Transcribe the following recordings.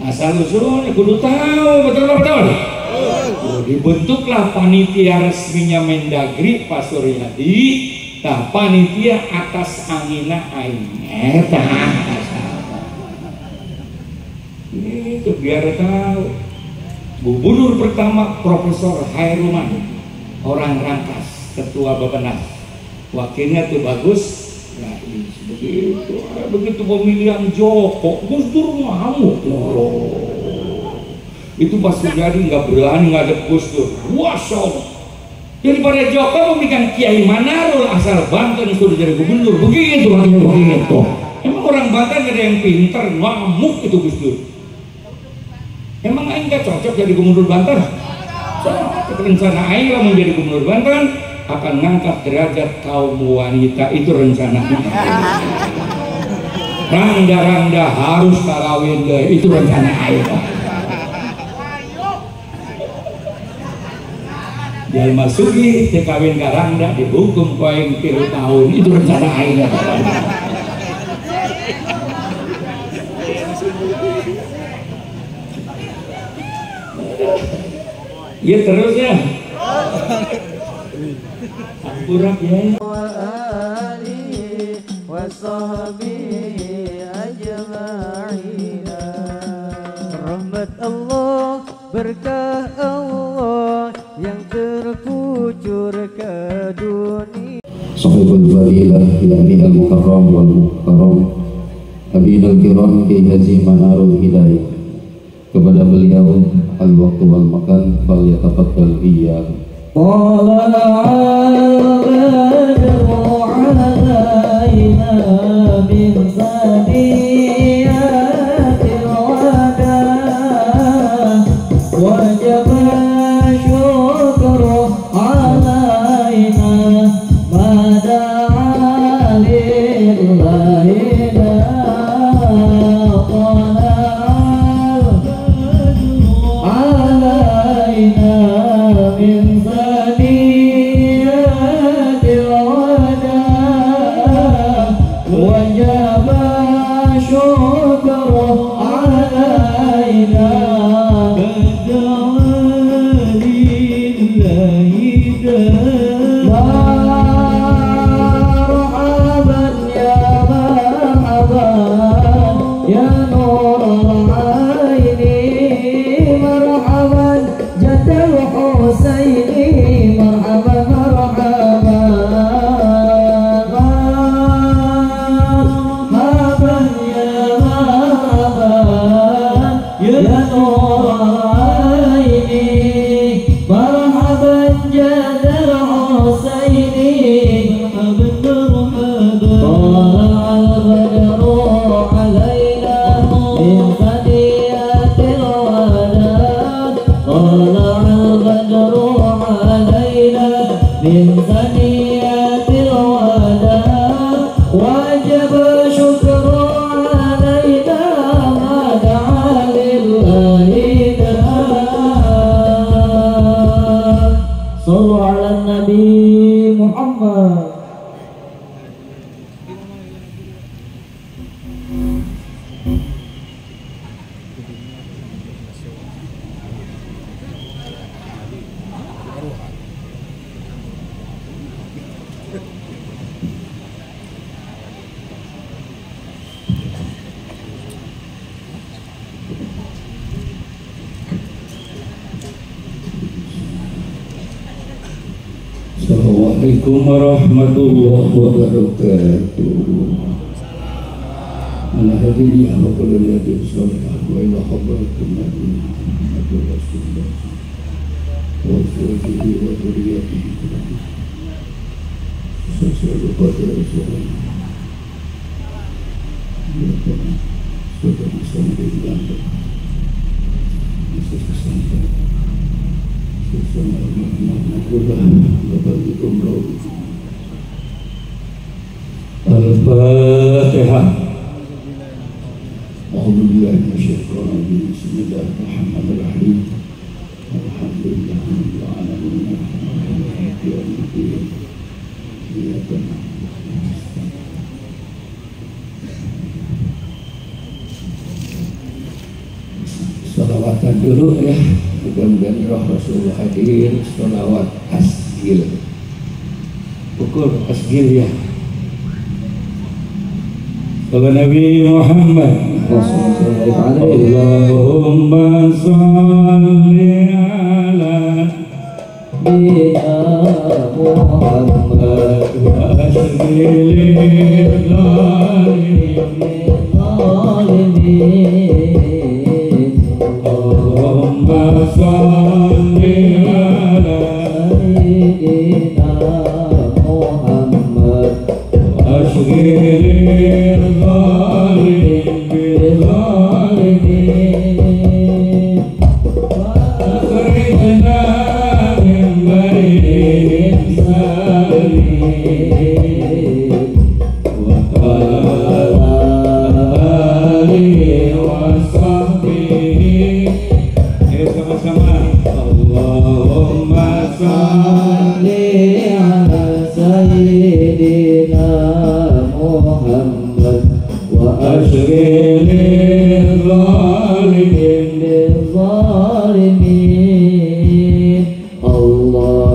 Asal usulnya kudu tahu betul. Dibentuklah panitia resminya Mendagri Pak Suryadi. Nah, panitia atas angina aing eta. Itu biar tahu. Gubernur pertama Profesor Hairuman, orang Rangkas, ketua Bapenas. Wakilnya tuh bagus. Nah, begitu pemilihan Joko, Gus Dur ngamuk. Itu Pak Suryadi nggak berani ngadep Gus Dur. Wassalam. Jadi pada Joko memberikan Kiai Manarul asal Banten itu jadi gubernur. Begitu. Emang orang Banten ada yang pintar, ngamuk itu Gus Dur. Emang aing nggak cocok jadi gubernur Banten? Rencana aing lah menjadi gubernur Banten akan ngangkat derajat kaum wanita, itu rencananya. Rangda harus kawin deh, itu rencana aing. Dia masuki kawin ke Rangda dihukum koeng 3 tahun, itu rencana aing. Ya terus ya. Ampurak ya. Wa alihi wa sahbihi ajma'in. Rahmat Allah, berkah Allah yang terkucur ke dunia. Sahibul fadilah yakni al-mukarram wal mukarram Habibul kiram Kiai Haji Manarul Hidayah. Kepada beliau al-waktu wal makan fal yatafaddal iyyahu. Qala al-badru alaina min saniyatil wada wajaba syukru alaina mada'a lillahi. Assalamualaikum warahmatullahi wabarakatuh. Ala hadiriya wa quliyati salihah wa ila hadratin nabi Muhammad Rasulullah wa sahbihi wa dhurriyyatihi. Sallallahu alaihi wasallam. Saudara saudara Al-Fatihah. A'udzubillahi minasyaitonir rajim. Bismillahirrahmanirrahim. Alhamdulillahirabbil alamin. Maliki yaumiddin. Iyyaka na'budu wa iyyaka nasta'in. sholawatan dulu ya. Mudah-mudahan roh Rasulullah hadir. Sholawat asgil. Pukul asgil ya. Kalau Nabi Muhammad Allahumma salli ala Muhammad wa asgil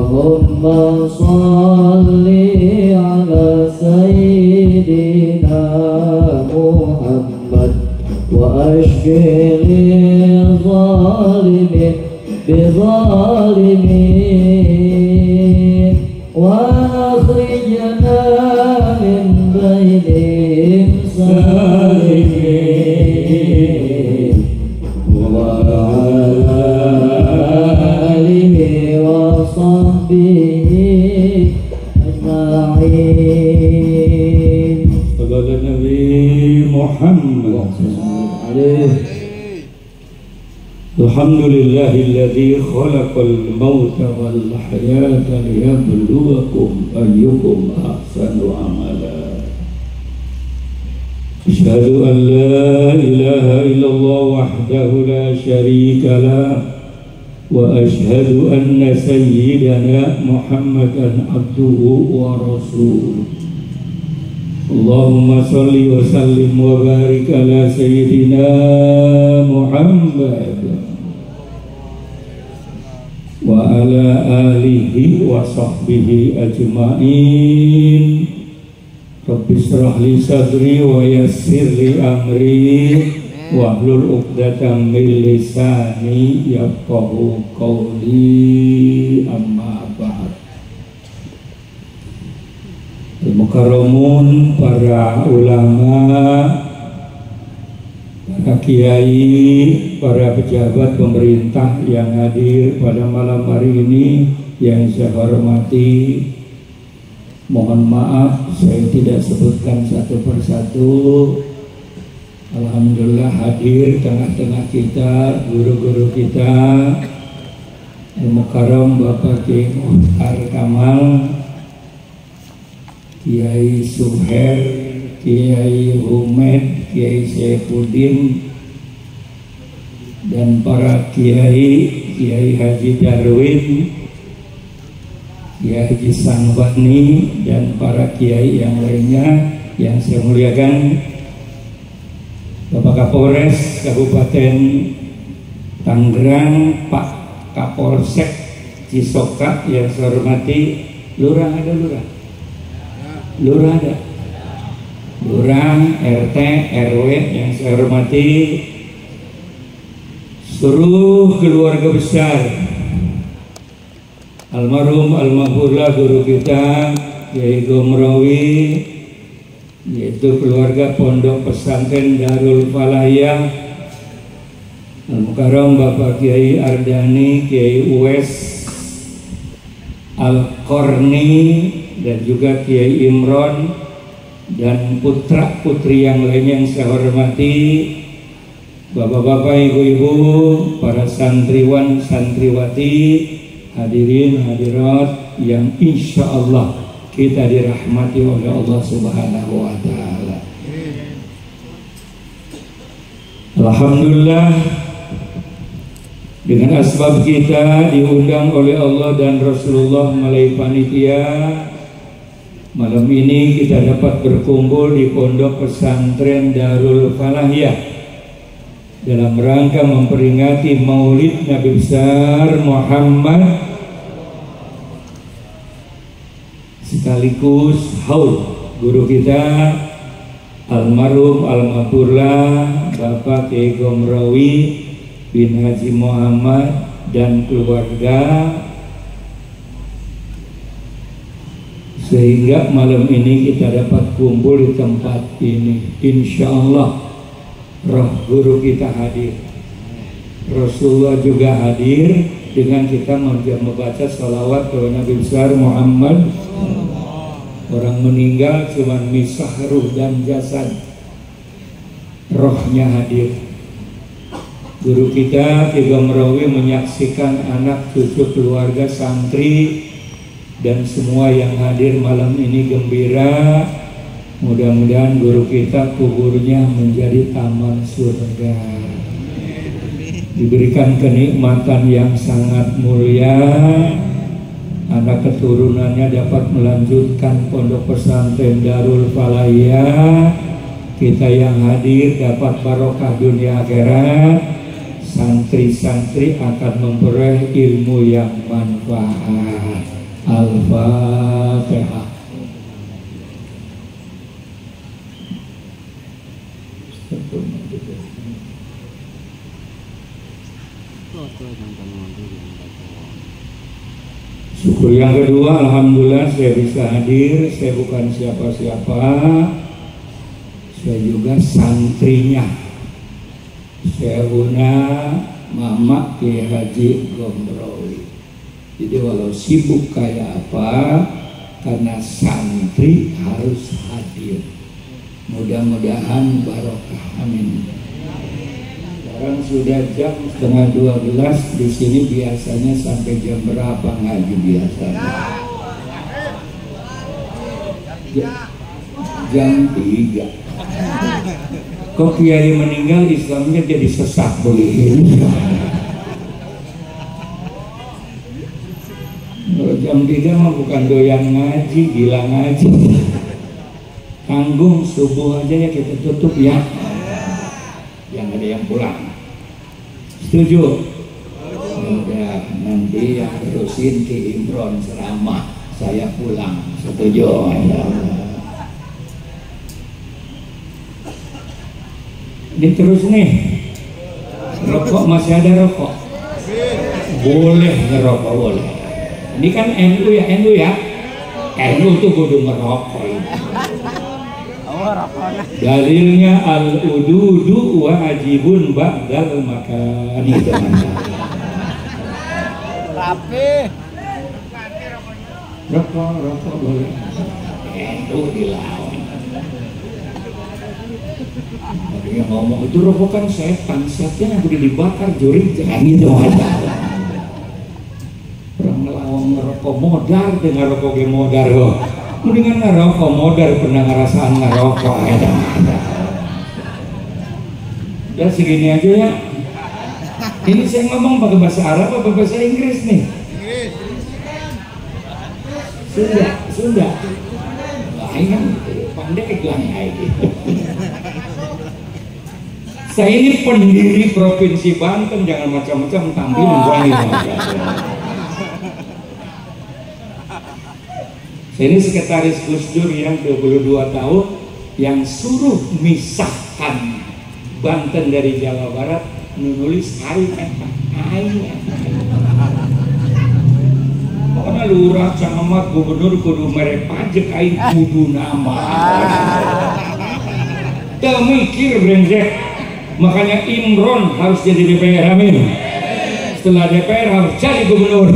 Allahumma salli ala Muhammad wa asgil Alhamdulillahilladzi khalaqal mauta wal hayata liyabluwakum ayyukum ahsanu amala. Asyhadu an la ilaha illallah wahdahu la syarika lah wa asyhadu anna sayyidana Muhammadan abduhu wa rasuluh. Allahumma salli wa sallim wa barik ala sayyidina Muhammad wa ala alihi wa sahbihi ajma'in. Rabbi shrah li sadri wa yassir li amri wahlul 'uqdatam min lisani yafqahu qawli, amma ba'd. Al-mukarramun, para ulama, para kiai, para pejabat pemerintah yang hadir pada malam hari ini yang saya hormati, mohon maaf saya tidak sebutkan satu persatu. Alhamdulillah hadir tengah-tengah kita guru-guru kita, Al-Mukarram Bapak Kiai Muhtar Kamal, Kiai Suher, Kiai Humed, Kiai Saifuddin, dan para Kiai, Kiai Haji Darwin, Kiai Haji Sangbani, dan para Kiai yang lainnya yang saya muliakan, Bapak Kapolres Kabupaten Tangerang, Pak Kapolsek Cisoka yang saya hormati, Lurah ada Lurah? Lurah ada? Lurah, RT, RW yang saya hormati, seluruh keluarga besar almarhum almarhumlah guru kita Kiai Gomrawi, yaitu keluarga Pondok Pesantren Darul Falahiyah, Al-Mukarram Bapak Kiai Ardani, Kiai Uwes Al-Qarni, dan juga Kiai Imron, dan putra putri yang lain yang saya hormati, bapak-bapak, ibu-ibu, para santriwan, santriwati, hadirin, hadirat yang insya Allah kita dirahmati oleh Allah Subhanahu wa Ta'ala. Alhamdulillah, dengan asbab kita diundang oleh Allah dan Rasulullah melalui panitia, malam ini kita dapat berkumpul di Pondok Pesantren Darul Falahiyah dalam rangka memperingati Maulid Nabi besar Muhammad sekaligus haul guru kita almarhum almarhumlah Bapak Kiai Gomrawi bin Haji Muhammad dan keluarga, sehingga malam ini kita dapat kumpul di tempat ini. Insya Allah roh guru kita hadir, Rasulullah juga hadir, dengan kita membaca salawat kepada Nabi besar Muhammad. Orang meninggal cuma misah ruh dan jasad, rohnya hadir. Guru kita Kiai Gomrawi menyaksikan anak cucu keluarga santri dan semua yang hadir malam ini gembira. Mudah-mudahan guru kita kuburnya menjadi taman surga, diberikan kenikmatan yang sangat mulia, anak keturunannya dapat melanjutkan pondok pesantren Darul Falahiyah, kita yang hadir dapat barokah dunia akhirat, santri-santri akan memperoleh ilmu yang manfaat. Al-Fatihah. Syukur yang kedua, alhamdulillah saya bisa hadir. Saya bukan siapa-siapa, saya juga santrinya Syekhuna Mama Kiai Haji Gomrawi. Jadi walau sibuk kayak apa, karena santri harus hadir. Mudah-mudahan barokah, amin. Sekarang sudah jam 11:30 di sini, biasanya sampai jam berapa ngaji biasanya? Jam 3. Kok kiai meninggal Islamnya jadi sesat begini? Kalau jam 3 mah bukan doyan ngaji, gila ngaji. Tanggung subuh aja ya kita tutup ya. Yang ada yang pulang. Setuju? Udah, nanti yang terusin Ki Imron ceramah, saya pulang. Setuju? Ini terus nih. Rokok masih ada rokok? Boleh ngerokok, boleh. Ini kan NU ya, NU ya. NU tuh kudu ngerokok ini. Dalilnya al-ududu wajibun ba'dal makan. Itu rapi. Rokok boleh. NU dilawan. Dia ngomong itu rokok kan setan, setan yang udah dibakar juri jangan gitu aja. Orang ngelawan ngerokok modar dengan rokok ge modar loh. Mendingan ngerokok modar pernah ngerasaan ngerokok ada. Ya segini aja ya. Ini saya ngomong pakai bahasa Arab atau bahasa Inggris nih? Sunda. Lain pandai glanai gitu. Saya ini pendiri Provinsi Banten, jangan macam-macam tampil menjualin. Saya ini sekretaris Gus Dur yang 22 tahun yang suruh misahkan Banten dari Jawa Barat, menulis hari pokoknya lurah, camat, gubernur kudu mere pajak aing kudu nama. Teu mikir brengsek. Makanya Imron harus jadi DPR, amin. Setelah DPR harus jadi gubernur.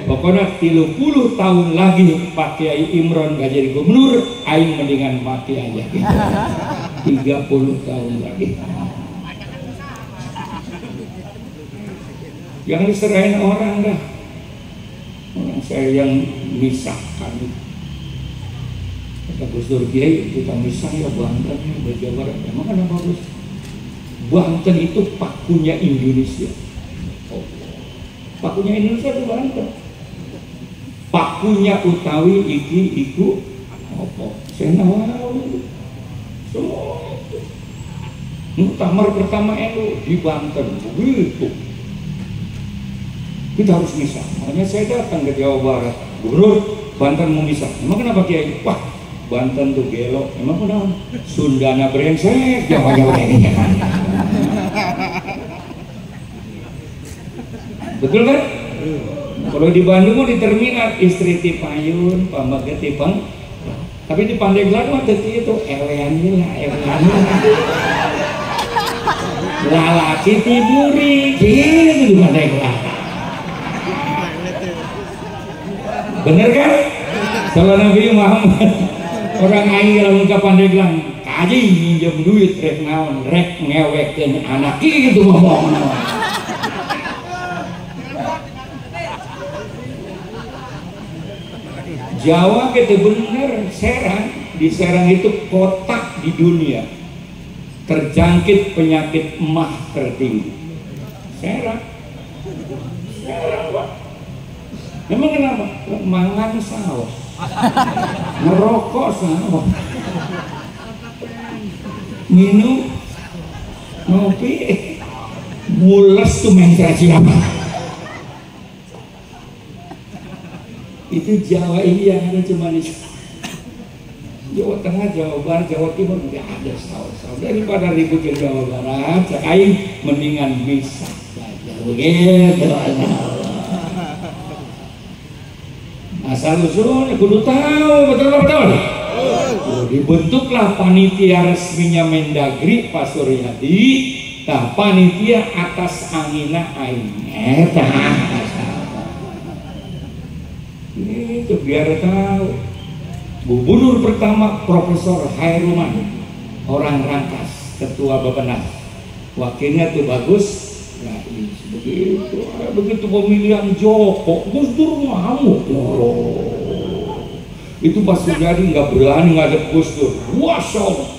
Pokoknya 30 tahun lagi Pak Kiai Imron gak jadi gubernur, aing mendingan mati aja gitu. 30 tahun lagi. Jangan diserahin orang dah. Orang saya yang misahkan. Kata Gus Dur, Kiai kita misah ya Banten ya Jawa Barat. Emang kenapa Gus? Banten itu pakunya Indonesia. Pakunya Indonesia itu Banten. Pakunya utawi iki iku apa? Senawau. Semua itu. Muktamar pertama NU di Banten, begitu. Kita harus misah. Makanya saya datang ke Jawa Barat, Gubernur, Banten mau misah. Emang kenapa Kiai? Wah, Banten tuh gelo. Emang kenapa? Sundana brengsek, Jawa-Jawa ini. Betul kan? Kalau di Bandung mau di terminal, istri tipayun, pambaga tipang. Tapi di Pandeglang mah itu eleannya lah, eleannya. Lalaki tiburi gitu di Pandeglang. Bener kan? Kalau Nabi Muhammad orang aing lamun ka Pandeglang kaji minjem duit rek naon rek ngewekeun anak gitu ngomongna. Jawa gitu bener. Serang, di Serang itu kota di dunia terjangkit penyakit emah tertinggi. Serang Pak. Emang kenapa? Mangan saus, ngerokok saus, minum ngopi, mules tuh menstruasi apa? Itu Jawa ini yang ada cuma di Jawa Tengah, Jawa Barat, Jawa Timur nggak ada saus-saus. Daripada ribut ke Jawa Barat, sekarang mendingan misah saja. Begitu. Asal usulnya kudu tahu betul. Dibentuklah panitia resminya Mendagri Pak Suryadi. Nah, panitia atas angina aing. Itu biar tahu. Gubernur pertama Profesor Hairuman, orang Rangkas, ketua Bappenas. Wakilnya tuh bagus, Rais. Begitu pemilihan Joko, Gus Dur ngamuk. Itu Pak Suryadi nggak berani ngadep Gus Dur. Masya Allah.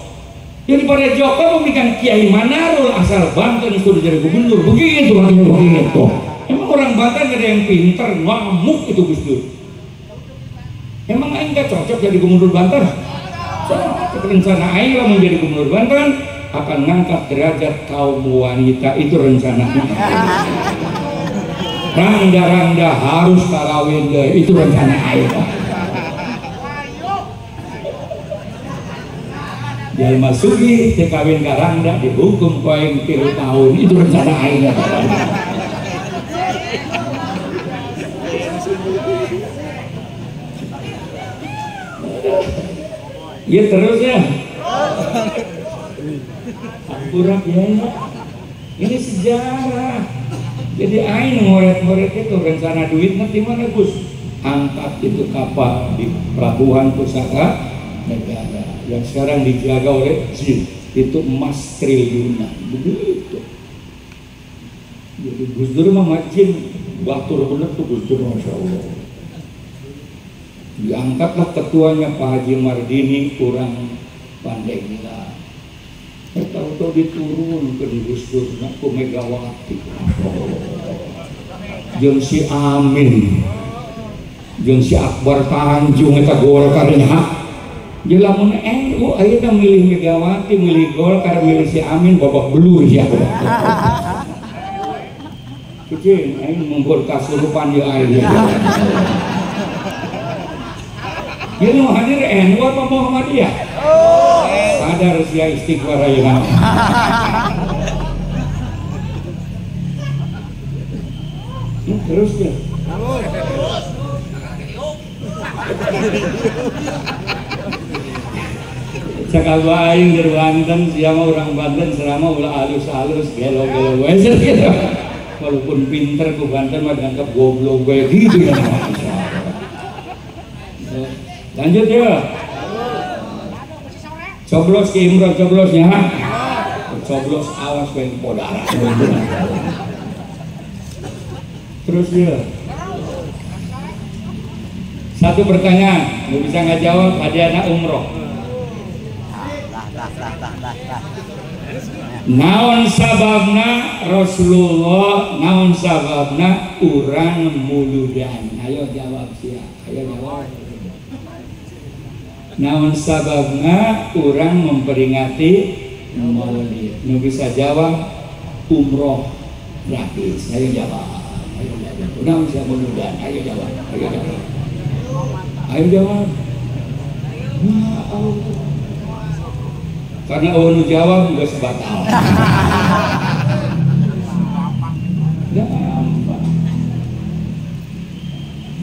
Jadi pada Joko memberikan Kiai Manarul asal Banten itu jadi gubernur. Begitu. Emang orang Banten ada yang pintar, ngamuk itu Gus Dur. Emang aing gak cocok jadi gubernur Banten? Rencana aing lah menjadi gubernur Banten akan ngangkat derajat kaum wanita, itu rencananya. Rangda harus kawin deh, itu rencana aing. Dia masuki kawin karangda dihukum koeng 3 tahun, itu rencana aing. Ya terus ya. Akurat ya. Ini sejarah. Jadi aing ngoret-ngoret itu rencana duit nanti mana Gus? Angkat itu kapal di pelabuhan pusaka negara yang sekarang dijaga oleh JIN. Itu emas triliunan. Begitu. Jadi Gus Dur mah JIN batur bener tuh Gus Dur, Masya Allah. Diangkatlah ketuanya Pak Haji Mardini, kurang pandai gila. Tahu-tahu diturunkan Gus Dur nak ku Megawati. Jeung si Amin, jeung si Akbar Tanjung eta Golkarnya. Jeung lamun NU ayeuna milih Megawati, milih Golkar, milih si Amin babak belur ya. Kecil aing munggul kasurupan di aing. Dia mau hadir NU apa Muhammadiyah? Sadar sia istighfar ayeuna. Terus ya. Cakal aing dari Banten, siapa orang Banten selama ulah halus-halus, gelo-gelo gitu. Walaupun pinter ku Banten mah dianggap goblok gue gitu ya. Lanjut ya. Coblos ke Imron, coblosnya. Coblos awas gue podara. Terus ya. Satu pertanyaan, lu bisa nggak jawab? Ada anak umroh. Naon sababna Rasulullah, naon sababna urang muludan. Ayo jawab sia. Ayo jawab. Naon sababna urang memperingati maulid. Nu bisa jawab umroh gratis. Ayo jawab. Ayo jawab. Udah bisa mudah. Ayo jawab. Ayo jawab. Ayo jawab. Nah, Allah. Karena nu jawab juga sebatal.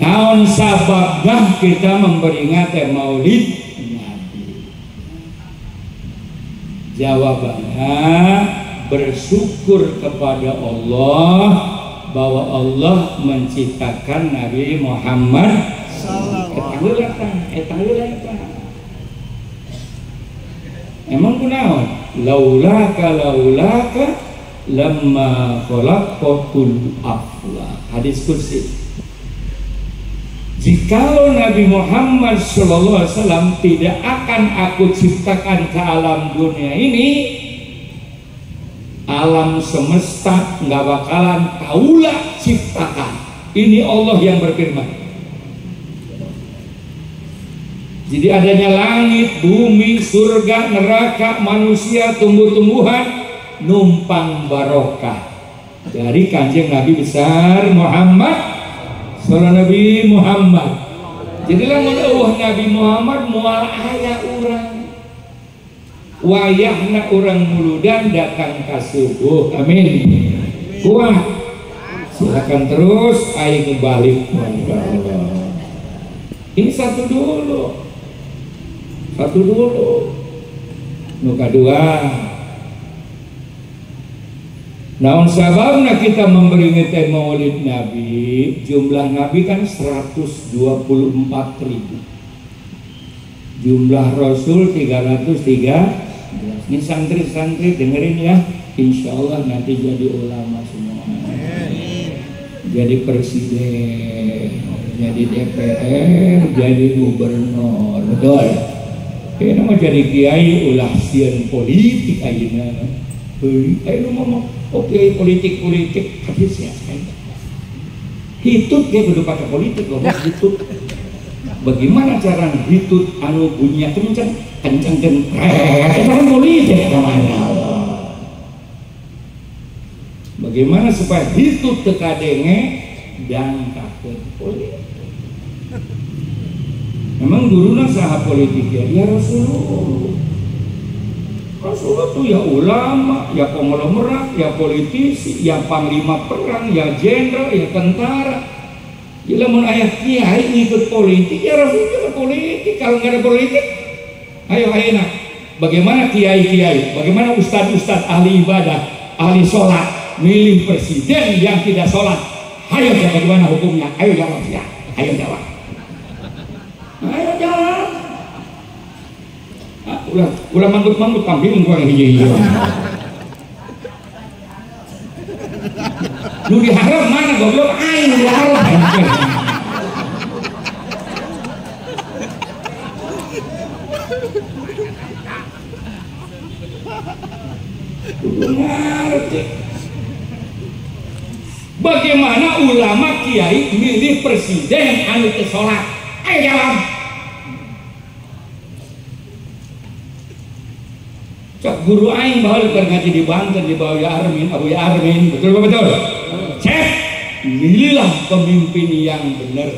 Naon sababnya kita memperingati maulid Nabi? Jawabannya bersyukur kepada Allah bahwa Allah menciptakan Nabi Muhammad emang kunaon laulaka lamma khalaqatul afla, hadis kursi. Jikalau Nabi Muhammad SAW tidak akan aku ciptakan ke alam dunia ini, alam semesta nggak bakalan kaulah ciptakan. Ini Allah yang berfirman. Jadi adanya langit, bumi, surga, neraka, manusia, tumbuh-tumbuhan, numpang barokah dari kanjeng Nabi besar Muhammad. Salah Nabi Muhammad. Jadi lamun Nabi Muhammad mual aya urang. Wayahna urang muludan datang ka subuh. Amin. Kuat. Silakan terus aing balik. Ini satu dulu. Nu kadua. Naon sababna kita memperingati maulid Nabi? Jumlah Nabi kan 124.000, jumlah Rasul 303. Ini santri-santri dengerin ya, insya Allah nanti jadi ulama semua, jadi presiden, jadi DPR, jadi gubernur, betul. Kayaknya mau jadi kiai ulah sian politik aja. Ayo ngomong. Oke, politik habisnya. Hitut dia kudu pakai politik loh, hitut. Bagaimana cara hitut anu bunyinya kencang dan cara politik namanya. Bagaimana supaya hitut tekadenge dan kakek politik. Memang gurunya saha politik ya Rasulullah. Rasulullah itu ya ulama, ya konglomerat, ya politisi, ya panglima perang, ya jenderal, ya tentara. Bila mau ayah kiai ikut politik, ya Rasulullah ikut politik. Kalau nggak ada politik, ayo nak. Bagaimana kiai-kiai, bagaimana ustadz-ustadz ahli ibadah, ahli sholat, milih presiden yang tidak sholat? Ayo ya bagaimana hukumnya? Ayo jawab ya, ayo jawab. Ayo jawab. Ulah manggut tampil gua yang hijau. Lu diharap mana goblok? Aing diharap. Bagaimana ulama kiai milih presiden anu teu salat? Ayo jawab. Cak guru aing baheula keur ngaji di Banten di bawah Ya Armin, Abu Ya Armin, betul betul. Cek, milihlah pemimpin yang benar,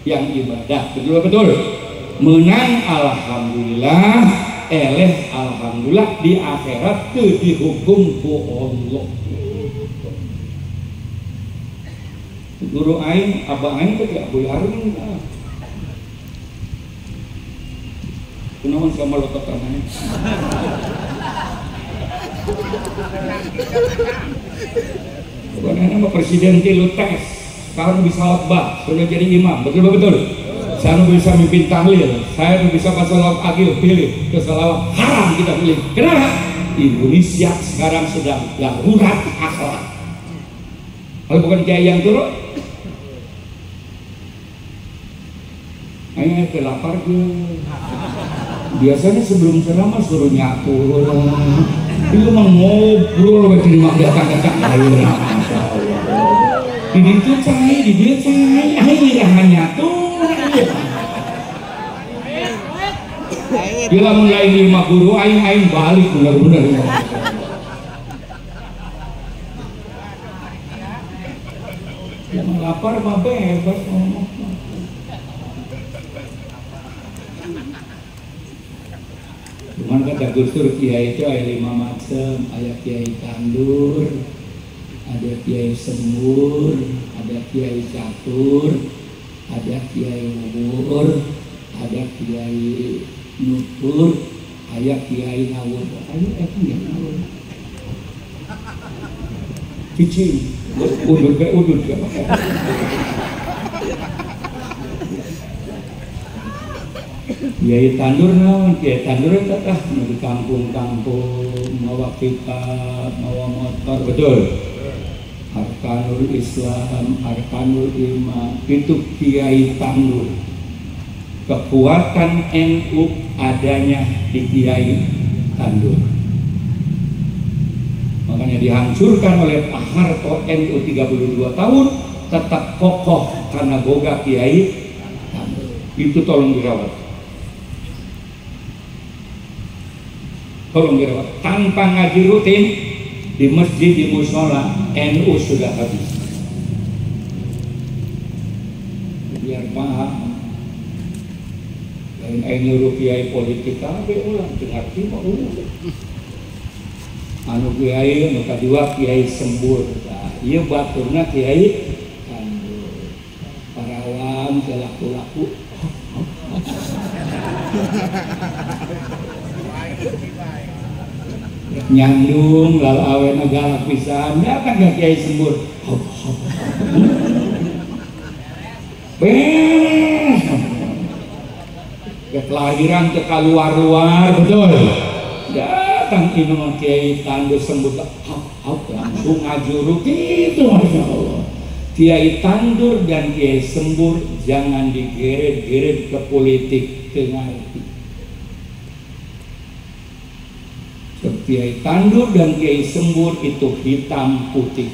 yang ibadah, betul betul. Menang alhamdulillah, eleh alhamdulillah, di akhirat teu dihukum ku Allah. Guru aing, abang aing teh Abu Ya Armin. Kunaon sama lotot tangannya. Bukan nama presiden tilu tes, sekarang bisa khotbah, sudah jadi imam, betul betul. Saya bisa mimpin tahlil, saya bisa pasalawat agil pilih, ke salawat haram kita pilih. Kenapa? Indonesia sekarang sedang darurat akhlak. Kalau bukan kiai yang turun, ayo kelapar biasanya sebelum ceramah suruh nyatur, itu mah ngobrol baca di datang air. Ini tuh cai, di dia cai, air jangan nyatur. Air. Bila mulai 5 guru aing balik bener-bener. Yang lapar mah bebas ngomong. Cuman kata Gus Dur kiai itu ada 5 macam, ada kiai tandur, ada kiai sembur, ada kiai catur, ada kiai ngubur, ada kiai nutur, ada kiai ngawur. Ayo yang ngawur. Cicing, udut ke. Kiai tandur naon, kiai tandur itu kata di kampung-kampung, mawa kitab, mawa motor, betul. Arkanul Islam, Arkanul Iman, itu kiai tandur. Kekuatan NU adanya di kiai tandur. Makanya dihancurkan oleh Pak Harto NU 32 tahun, tetap kokoh karena boga kiai tandur. Itu tolong dirawat. Tolong dirawat. Tanpa ngaji rutin di masjid, di musola, NU sudah habis. Biar paham. Lain nyuruh kiai politik kabeh ulang dengar mah ulang. Anu kiai anu kadua kiai sembur. Nah, ieu baturna kiai tandur. Parawan laku-laku. Nyandung lalu awena galak pisan, datang ke kiai sembur. Kelahiran ke luar-luar, betul. Datang ini kiai tandur sembur, langsung ngajuruk gitu, masya Allah. Kiai tandur dan kiai sembur jangan digeret-geret ke politik tengah. Kiai tandur dan kiai sembur itu hitam putih.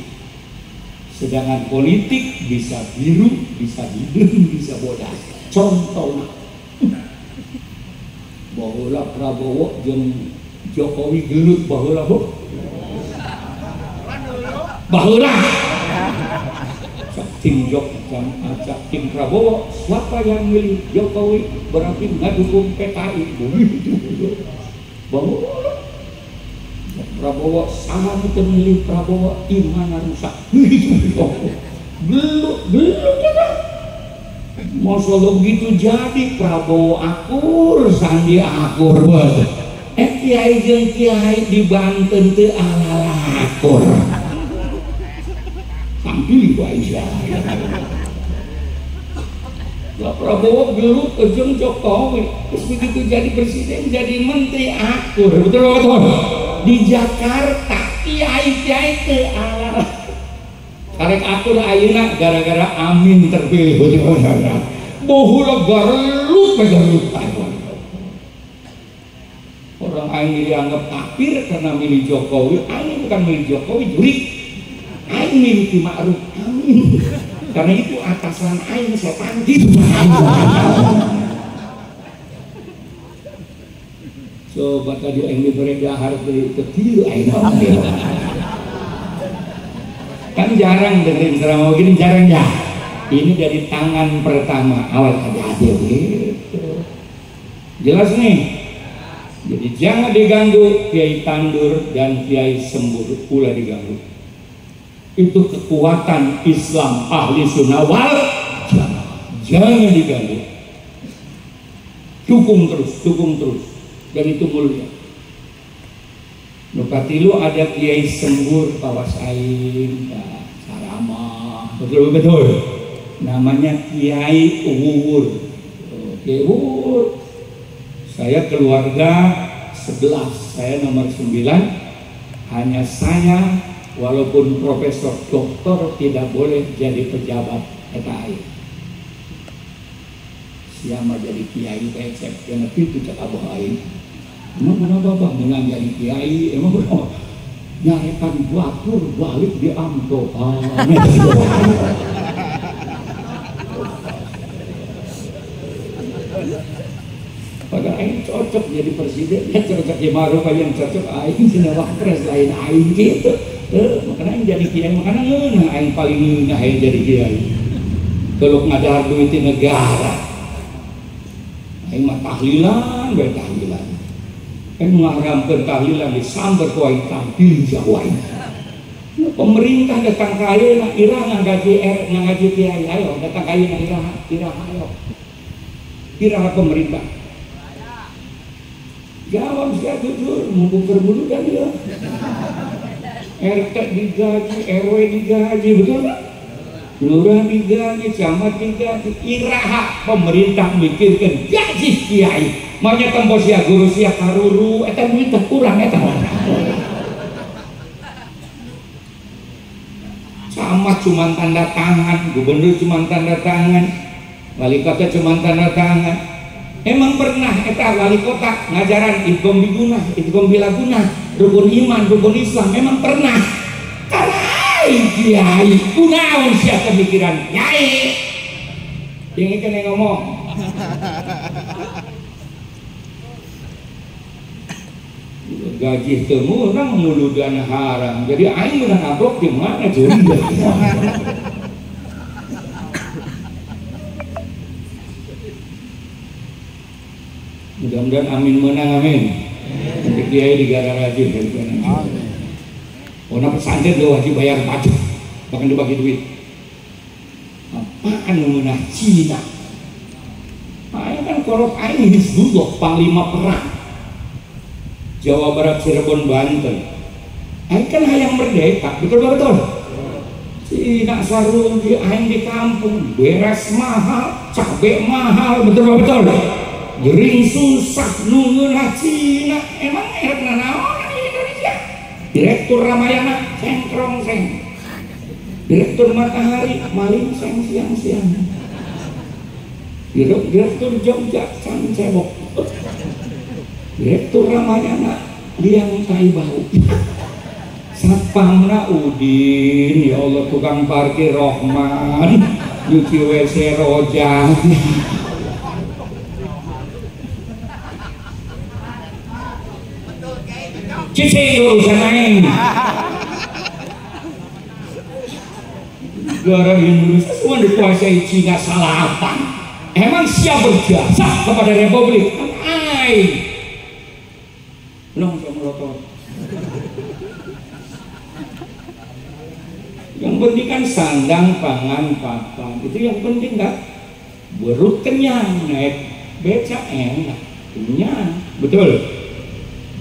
Sedangkan politik bisa biru, bisa hidung, bisa bodas. Contoh, baheula Prabowo jeung Jokowi gelut baheula bu. Baheula. Cak tim Prabowo, siapa yang milih Jokowi berarti ngadukung PKI. Begitu. Baheula. Prabowo sama kita milih Prabowo iman rusak. Belum kita. Masalah begitu jadi Prabowo akur, Sandi akur banget. Kiai jeung kiai di Banten teu ala akur. Tampil bae saya. Lah Prabowo gelut jeung Jokowi, terus begitu jadi presiden, jadi menteri akur. Betul. Di Jakarta kiai-kiai teu ala karek akur ayeuna gara-gara Amin terpilih betul. Baheula garlut orang aing dianggap kafir karena milih Jokowi. Aing bukan milih Jokowi, jurik. Aing milih Ki Ma'ruf Amin. Karena itu atasan aing setan gitu. Coba tadi aing diberi dahar dari kecil aing kan jarang dengerin ceramah begini, jarang ya. Ini dari tangan pertama awal hati-hati gitu. Jelas nih. Jadi jangan diganggu kiai tandur dan kiai sembur, ulah diganggu. Itu kekuatan Islam ahli sunnah wal jamaah. Jangan diganggu. Dukung terus. Dan itu mulia. Nukatilu ada kiai sembur kawas aing, saramah, betul. Namanya Kiai Uwur. Kiai Uwur. Saya keluarga 11, saya nomor 9. Hanya saya, walaupun profesor doktor tidak boleh jadi pejabat PKI. Siapa jadi kiai becek, karena itu cak abah aing. Emang kenapa bang dengan jadi kiai? Emang kenapa? Nyarekan batur balik di amto. Padahal aing cocok jadi presiden, cocok di Maruf yang cocok aing cenah wapres lain aing gitu. Makanya aing jadi kiai, makanya ngeunah aing paling ngeunah aing jadi kiai. Kalau ngadahar duit di negara, aing mah tahlilan, bae tahlilan. Aing ngaharamkeun tahlilan disamber ku aing tampil jauh aing. Pemerintah datang kaya na irah ngaji kiai ayo datang kaya na irah ayo. Irah pemerintah. Jawab saya jujur, mumpung berbulu dan dia. RT digaji, RW digaji, betul kan? Lurah digaji, camat digaji, iraha pemerintah mikirkan gaji kiai. Makanya tembok sia guru sia karuru, eta duit kurang eta. Camat cuma tanda tangan, gubernur cuma tanda tangan, wali kota cuma tanda tangan. Emang pernah eta wali kota ngajaran idgham bigunah, idgham bilaguna, rukun iman, rukun Islam, emang pernah? Karai kiai, kunaon sia pemikiran kiai. Yang kene ngomong. Gaji temu orang mulu dana haram. Jadi aing menang amplop di mana curi? Mudah-mudahan amin menang amin. Nanti kiai digara rajin dari sana. Orang pesantren dia wajib bayar pajak, bahkan dibagi duit. Apaan menang Cina? Aing kan korok aing Hizbullah panglima perang Jawa Barat, Cirebon, Banten. Aing kan hayang merdeka, betul. Cina sarung di aing di kampung, beres mahal, cabai mahal, betul. Jering susah nunggulah Cina. Emang enak naon di Indonesia. Direktur Ramayana cengkrong seng, Direktur Matahari maling seng siang. Direktur Jogja can cebok. Direktur Ramayana liang tai bau. Satpamna Udin, ya Allah tukang parkir Rohman, nyuci WC Rojak. Cici urusan aing. Negara Indonesia semua dikuasai Cina salah apa? Emang siapa berjasa kepada Republik? Aing. Belum sama rotor. Yang penting kan sandang, pangan, papan. Itu yang penting kan. Berut kenyang, naik beca enak, kenyang, betul.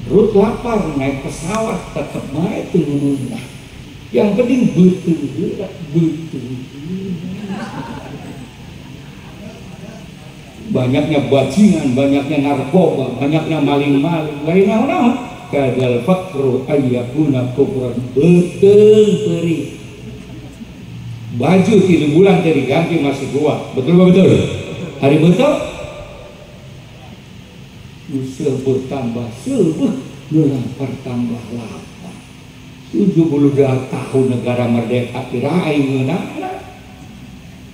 Perut lapar naik pesawat tetap naik turun. Yang penting betul. Banyaknya bajingan, banyaknya narkoba, banyaknya maling-maling. Lain naon kadal fakru ayyakuna kufran. Betul beri. Baju 3 bulan dari ganti masih gua. Betul. Hari betul. Sebut tambah sebut lapar tambah lapar. 72 tahun negara merdeka kira aing meunang.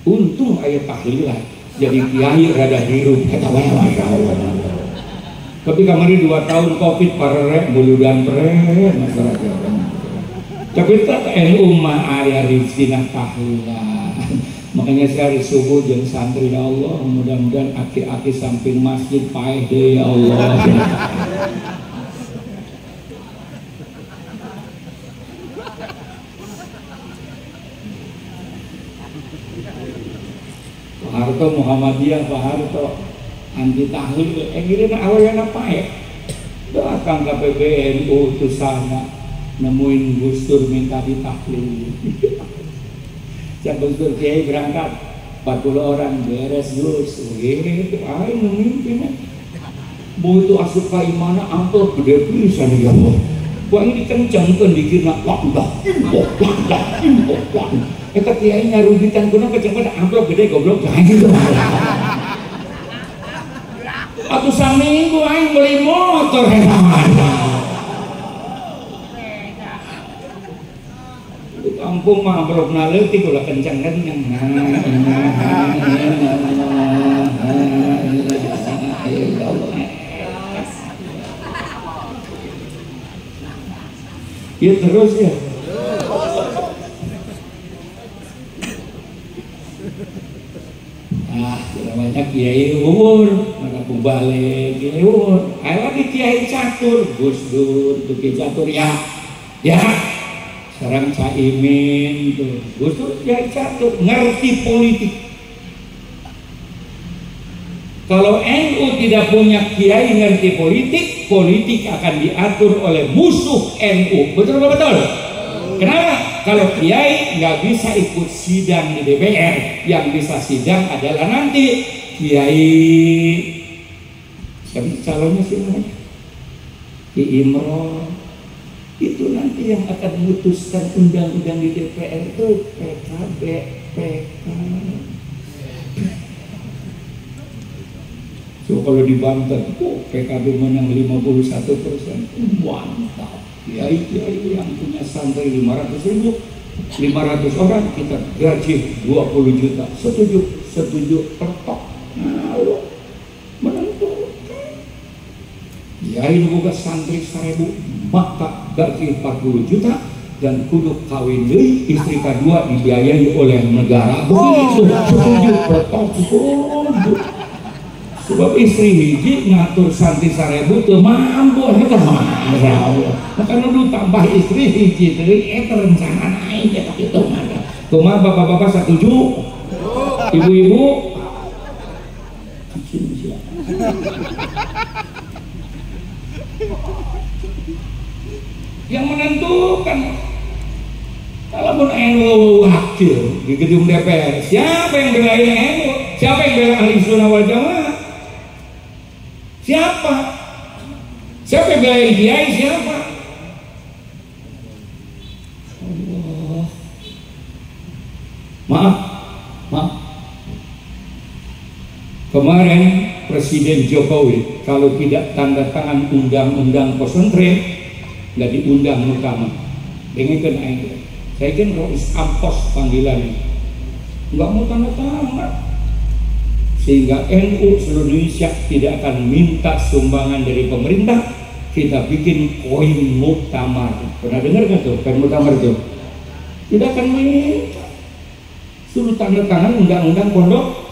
Untung aya tahlilan jadi kiai rada hirup kata wae. Tapi kamari 2 tahun Covid parerek buludan preh masyarakat. Tapi tak NU mah aya rizina tahlilan. Makanya saya hari subuh jeung santri, ya Allah mudah-mudahan aki-aki samping masjid paeh deh ya Allah. Pak Harto Muhammadiyah, Pak Harto anti tahlil, kira awalnya paeh. Datang ke PBNU itu sana nemuin Gus Dur minta ditahlil. Yang Gus Kiai berangkat 40 orang beres Gus, gitu aing memimpinnya. Butuh asup ka imana amplop gede pisan ya Allah. Kuang dikencengkeun dikirna wakdah. Eta kiai ngarugitan kuna kecepatan amplop gede goblok jangan gitu. Atuh saminggu aing beli motor heran. Kampung mah belum naleutik ulah kencang-kencang. Ya terus ya. Namanya Kiai umur, mana balik Kiai umur. Ayo lagi Kiai catur, Gus Dur, tuh Kiai catur ya. Sekarang Caimin tuh, Gus Dur Kiai catur, ngerti politik. Kalau NU tidak punya kiai ngerti politik, politik akan diatur oleh musuh NU. Betul betul. Kenapa? Kalau kiai nggak bisa ikut sidang di DPR, yang bisa sidang adalah nanti kiai. Siapa calonnya sih namanya? Ki Imron. Itu nanti yang akan memutuskan undang-undang di DPR itu PKB, PK. So kalau di Banten, PKB menang 51%, mantap. Kiai yang punya santri 500.000, 500 orang kita gaji 20 juta. Setuju, pertok. Nah, lo menentukan. Kiai buka santri 1.000, maka gaji 40 juta dan kudu kawin deui, istri kedua dibiayai oleh negara. Begitu, setuju, pertok, setuju. Sebab istri hiji ngatur santri 1.000 teu mampu eta mah. Maka nu tambah istri hiji teh eta rencana naik eta kitu mah. Kumaha bapak-bapak setuju? Ibu-ibu? Yang menentukan kalaupun NU wakil di gedung DPR, siapa yang belain NU? Siapa yang bela ahli sunnah wal jamaah? Siapa yang belain kiai? Siapa? Allah. Maaf. Kemarin Presiden Jokowi kalau tidak tanda tangan undang-undang pesantren nggak diundang Mahkamah. Dengarkan aja. Saya kan Rois Ampos panggilannya, nggak mau tanda tangan. Sehingga NU seluruh Indonesia tidak akan minta sumbangan dari pemerintah. Kita bikin koin muktamar. Pernah dengar kan tuh koin muktamar tuh? Tidak akan minta. Suruh tanda tangan undang-undang pondok.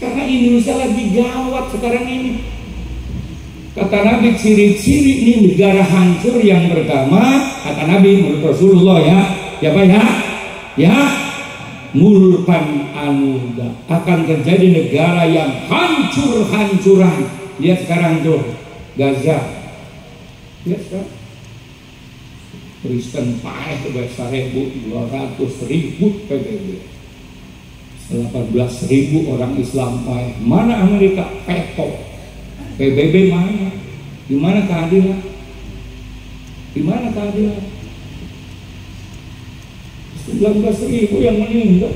Karena Indonesia lagi gawat sekarang ini. Kata Nabi, ciri-ciri ini negara hancur yang pertama, kata Nabi menurut Rasulullah ya Pak ya, mulkan anuda, akan terjadi negara yang hancur-hancuran. Lihat sekarang tuh Gaza, lihat sekarang Kristen paeh 1.200.000 PBB, 18.000 orang Islam paeh. Mana Amerika peto, PBB mana? Di mana keadilan? Di mana keadilan? 19.000 yang meninggal.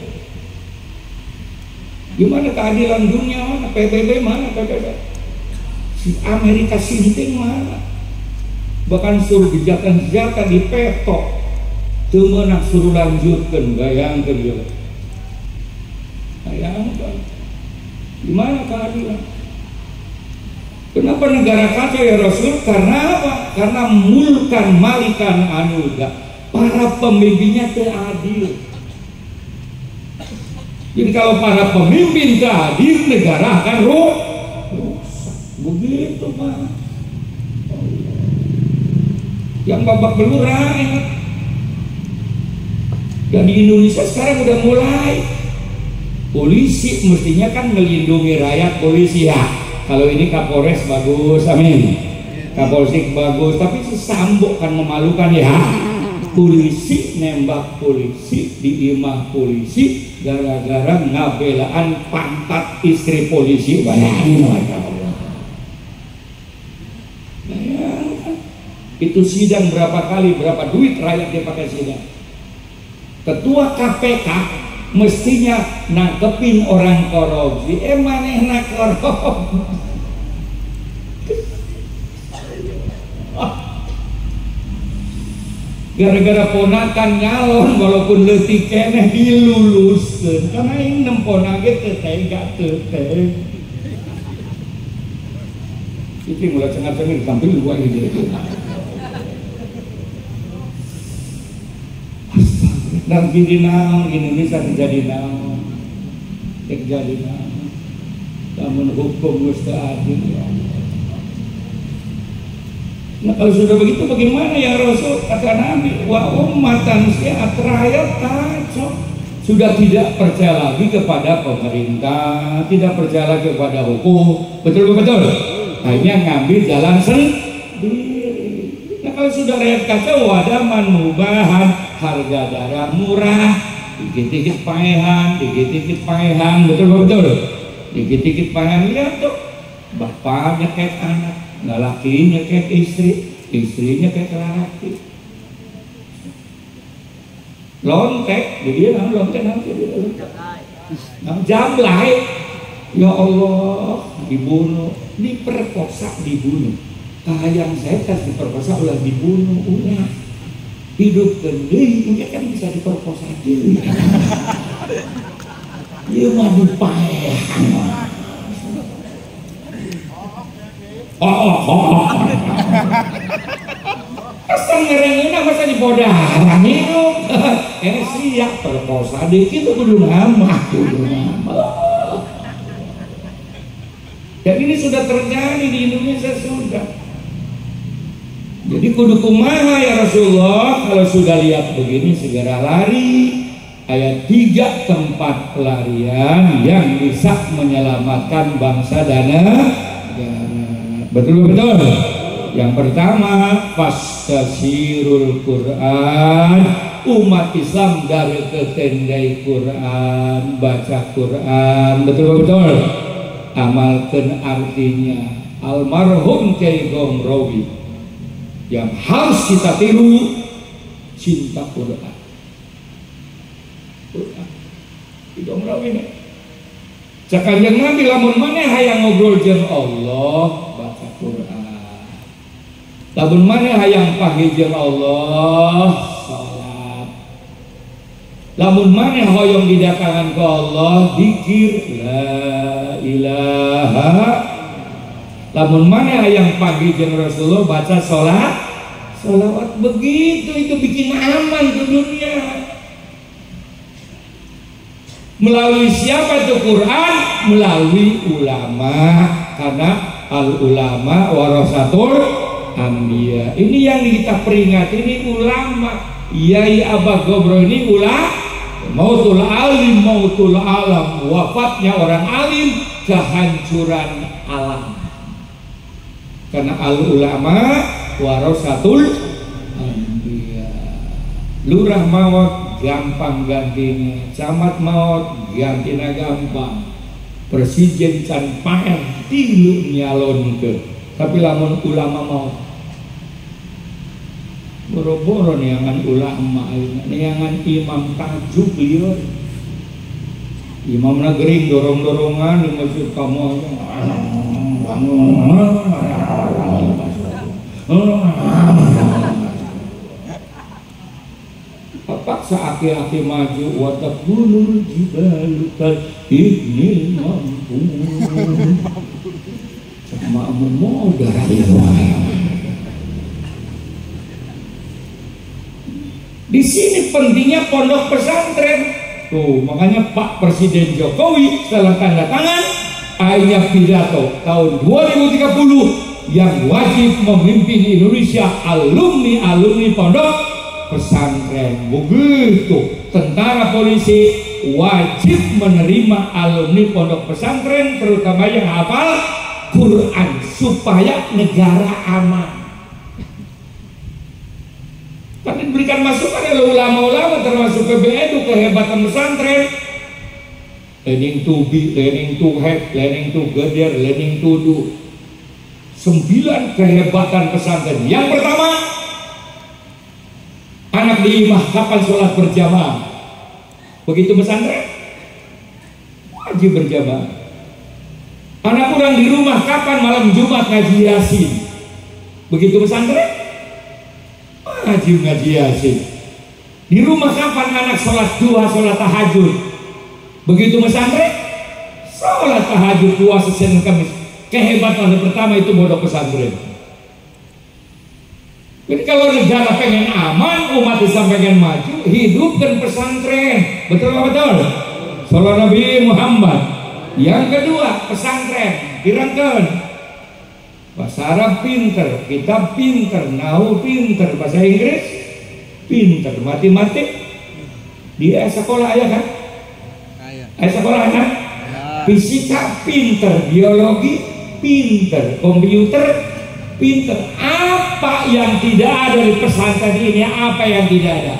Gimana keadilan dunia? Mana PBB? Mana PBB? Si Amerika sinting mana? Bahkan suruh senjata dipetok, cuma nak suruh lanjutkan. Bayangkan juga. Bayangkan. Gimana keadilan? Kenapa negara kacau ya Rasul? Karena apa? Karena mulkan malikan anuda. Para pemimpinnya adil. Jadi kalau para pemimpin adil, negara akan rusak. Begitu Pak. Yang babak belur rakyat. Dan di Indonesia sekarang udah mulai. Polisi mestinya kan melindungi rakyat, polisi ya. Kalau ini Kapolres bagus, amin. Kapolsek bagus, tapi si Sambo kan memalukan ya. Polisi nembak polisi di imah polisi gara-gara ngabelaan pantat istri polisi. Bayangin itu sidang berapa kali, berapa duit rakyat dia pakai sidang. Ketua KPK mestinya nangkepin orang korupsi, maneh nak korupsi. gara-gara ponakan nyalon walaupun leutik keneh diluluskeun karena aing nempona ge teu tega teu teh itu mulai cengar-cengir tampil luar gitu. Dan gini naon Indonesia terjadi naon namun hukum mesti adil ya. Nah kalau sudah begitu bagaimana ya Rasul kata Nabi wa ummatan si'at rakyat kacau sudah tidak percaya lagi kepada pemerintah, tidak percaya lagi kepada hukum, betul. Akhirnya ngambil jalan sendiri. Nah kalau sudah rakyat kacau wadaman mubahan harga darah murah, dikit-dikit paehan, betul. Dikit-dikit paehan, lihat tuh, bapaknya kayak anak, lakinya kayak istri, istrinya kayak laki. Lontek, dia lontek nanti jamblay, ya Allah, dibunuh, diperkosa, dibunuh. Kahayang saya kan diperkosa ulah dibunuh, ulah. Hidup gendeng, dia kan bisa diperkosa diri. Dia mah paeh. Asal ngerengina masa dipodarang hidup. Siap perkosa dikit kudu nama. Dan ini sudah terjadi di Indonesia sudah. Jadi kudu kumaha ya Rasulullah kalau sudah lihat begini segera lari. Ayat 3 tempat pelarian yang bisa menyelamatkan bangsa dan negara. Betul. Yang pertama fastasirul Quran, umat Islam dari ketendai Quran, baca Quran, betul. Amalkan artinya. Almarhum Kyai Gomrowi yang harus kita tiru, cinta Quran. Gomrowi ini. Sakanjeng Nabi lamun maneh hayang ngobrol jeung Allah, baca Quran. Lamun maneh hayang panggil jeung Allah, salat. Lamun maneh hoyong didatangan ke Allah, zikir la ilaha. Lamun maneh hayang panggil jeung Rasulullah, baca salawat. Begitu itu bikin aman ke dunia. Melalui siapa itu Quran? Melalui ulama, karena al ulama warasatul anbiya. Ini yang kita peringati, ini ulama. Yai Abah Gobro ini mautul alim, mautul alam, wafatnya orang alim, kehancuran alam. Karena al ulama warasatul anbiya. Lurah maut gampang gantinya, camat maut gantinya gampang, presiden can paeh tilu nyalon ke, tapi lamun ulama maut boro-boro niangan ulama, niangan imam tajuk liur, imam negeri dorong-dorongan di masjid kamu paksa aki-aki maju watakbulul jibalu ibnil mampu sama mau darah di sini pentingnya pondok pesantren tuh. Makanya Pak Presiden Jokowi setelah tanda tangan ayat pidato tahun 2030 yang wajib memimpin Indonesia alumni pondok pesantren. Begitu tentara polisi wajib menerima alumni pondok pesantren, terutama yang hafal Quran, supaya negara aman. Kan diberikan masukan oleh ulama-ulama termasuk PBNU kehebatan pesantren. Learning to be, learning to have, learning to gather, learning to do. 9 kehebatan pesantren. Yang pertama, anak di imah kapan sholat berjamaah. Begitu pesantren wajib berjamaah. Anak orang di rumah kapan malam Jumat ngaji Yasin. Begitu pesantren ngaji asik. Di rumah kapan anak sholat duha, sholat tahajud? Begitu pesantren, sholat tahajud puasa Senin Kamis. Kehebatan pertama itu bodoh pesantren. Jadi kalau negara pengen aman, umat Islam pengen maju, hidupkan pesantren. Betul betul. Sallallahu Nabi Muhammad. Yang kedua, pesantren dirangkan. Bahasa Arab pinter, kitab pinter, nahu pinter, bahasa Inggris pinter, matematik di sekolah ya kan? Sekolah kan? Fisika pinter, biologi pinter, komputer pinter. Apa yang tidak ada di pesantren ini? Apa yang tidak ada?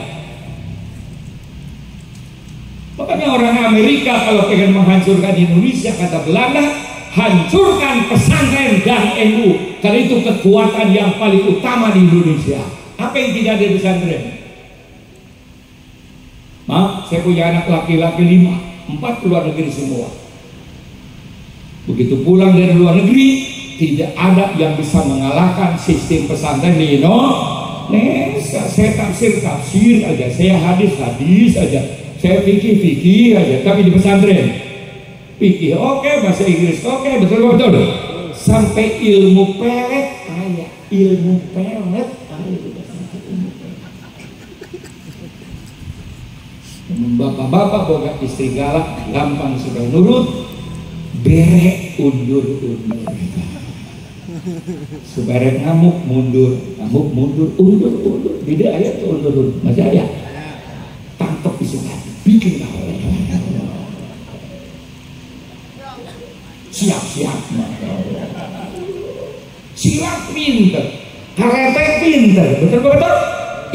Makanya orang Amerika kalau pengen menghancurkan Indonesia, kata Belanda, hancurkan pesantren dan NU. Karena itu kekuatan yang paling utama di Indonesia. Apa yang tidak ada di pesantren? Maaf, saya punya anak laki-laki 5, 4 luar negeri semua. Begitu pulang dari luar negeri, tidak ada yang bisa mengalahkan sistem pesantren di Indonesia. Saya tafsir aja, saya hadis aja, saya fikih aja. Tapi di pesantren fikih oke, bahasa Inggris oke, betul. Sampai ilmu pelet kayak ilmu pelet bapak-bapak boga istri galak gampang sudah nurut, berek undur sebarek ngamuk mundur, undur beda ayat tuh undur masih ada tangkap isukan bikin siap silat pinter, karate pinter, betul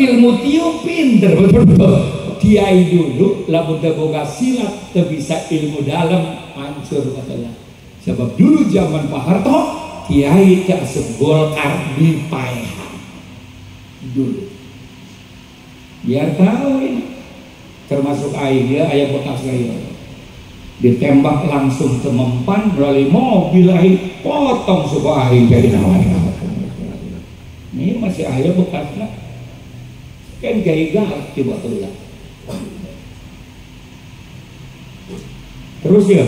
ilmu tiup pinter, betul kiai dulu lamun teu boga silat teu bisa ilmu dalam hancur katanya. Sebab dulu zaman Pak Harto kiai teu asup Golkar di paehan dulu. Biar tahu ini, termasuk aing ya aya bekas saya ditembak langsung temempan melalui mobil aing potong suku aing dari nawan. Ini masih aya bekasnya kan kiai galak coba tuh. Terus ya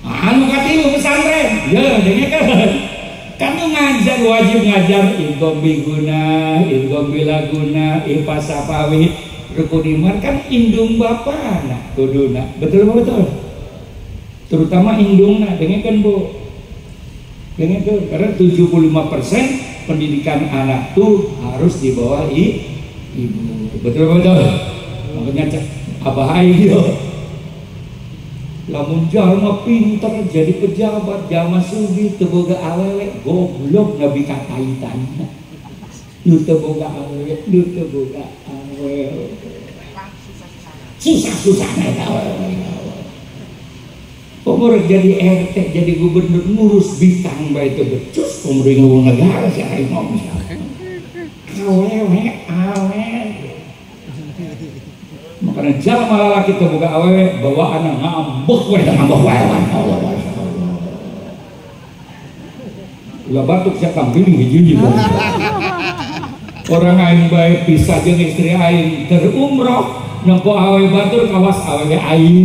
anu katilu pesantren ya dengar kan ngajar wajib ngajar ilgom biguna ilgom bilaguna ipasapawi rukun iman kan indung bapana kuduna betul terutama indungna dengar kan bu dengar kan karena 75% pendidikan anak tuh harus di bawah ibu betul makanya abah ayo lamun jalma pinter jadi pejabat jalma sugi teu boga awewe goblok nabi kataitanna lu teu boga awewe susah eta umur jadi RT jadi gubernur ngurus bintang bae teu becus umur ngurus negara si aing ngomong awewe makanya jalma lalaki teu boga awewe bawaanna ngambek we ngambek wae ulah batuk sia kambing hiji-hiji orang aing bae pisah jeung istri aing terumroh nempo awewe batur kawas awewe aing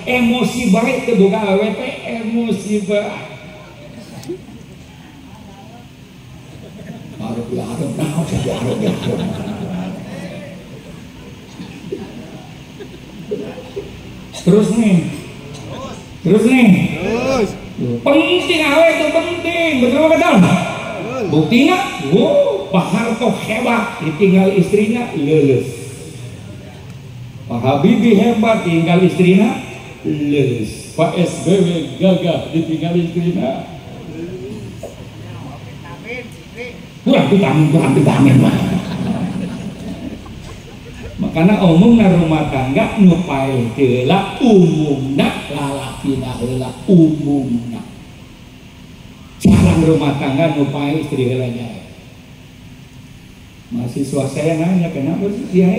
emosi bae teu boga awewe teh emosi bae arep naon jadi arep terus nih penting awe itu penting betul buktinya Pak Harto hebat ditinggal istrinya lulus, Pak Habibie hebat tinggal istrinya lulus, Pak SBY gagah ditinggal istrinya kurang vitamin makanya umumna rumah tangga nupai heula umumna lalakina heula umumna jarang rumah tangga nupai istri heulanya. Mahasiswa saya nanya kenapa sih dia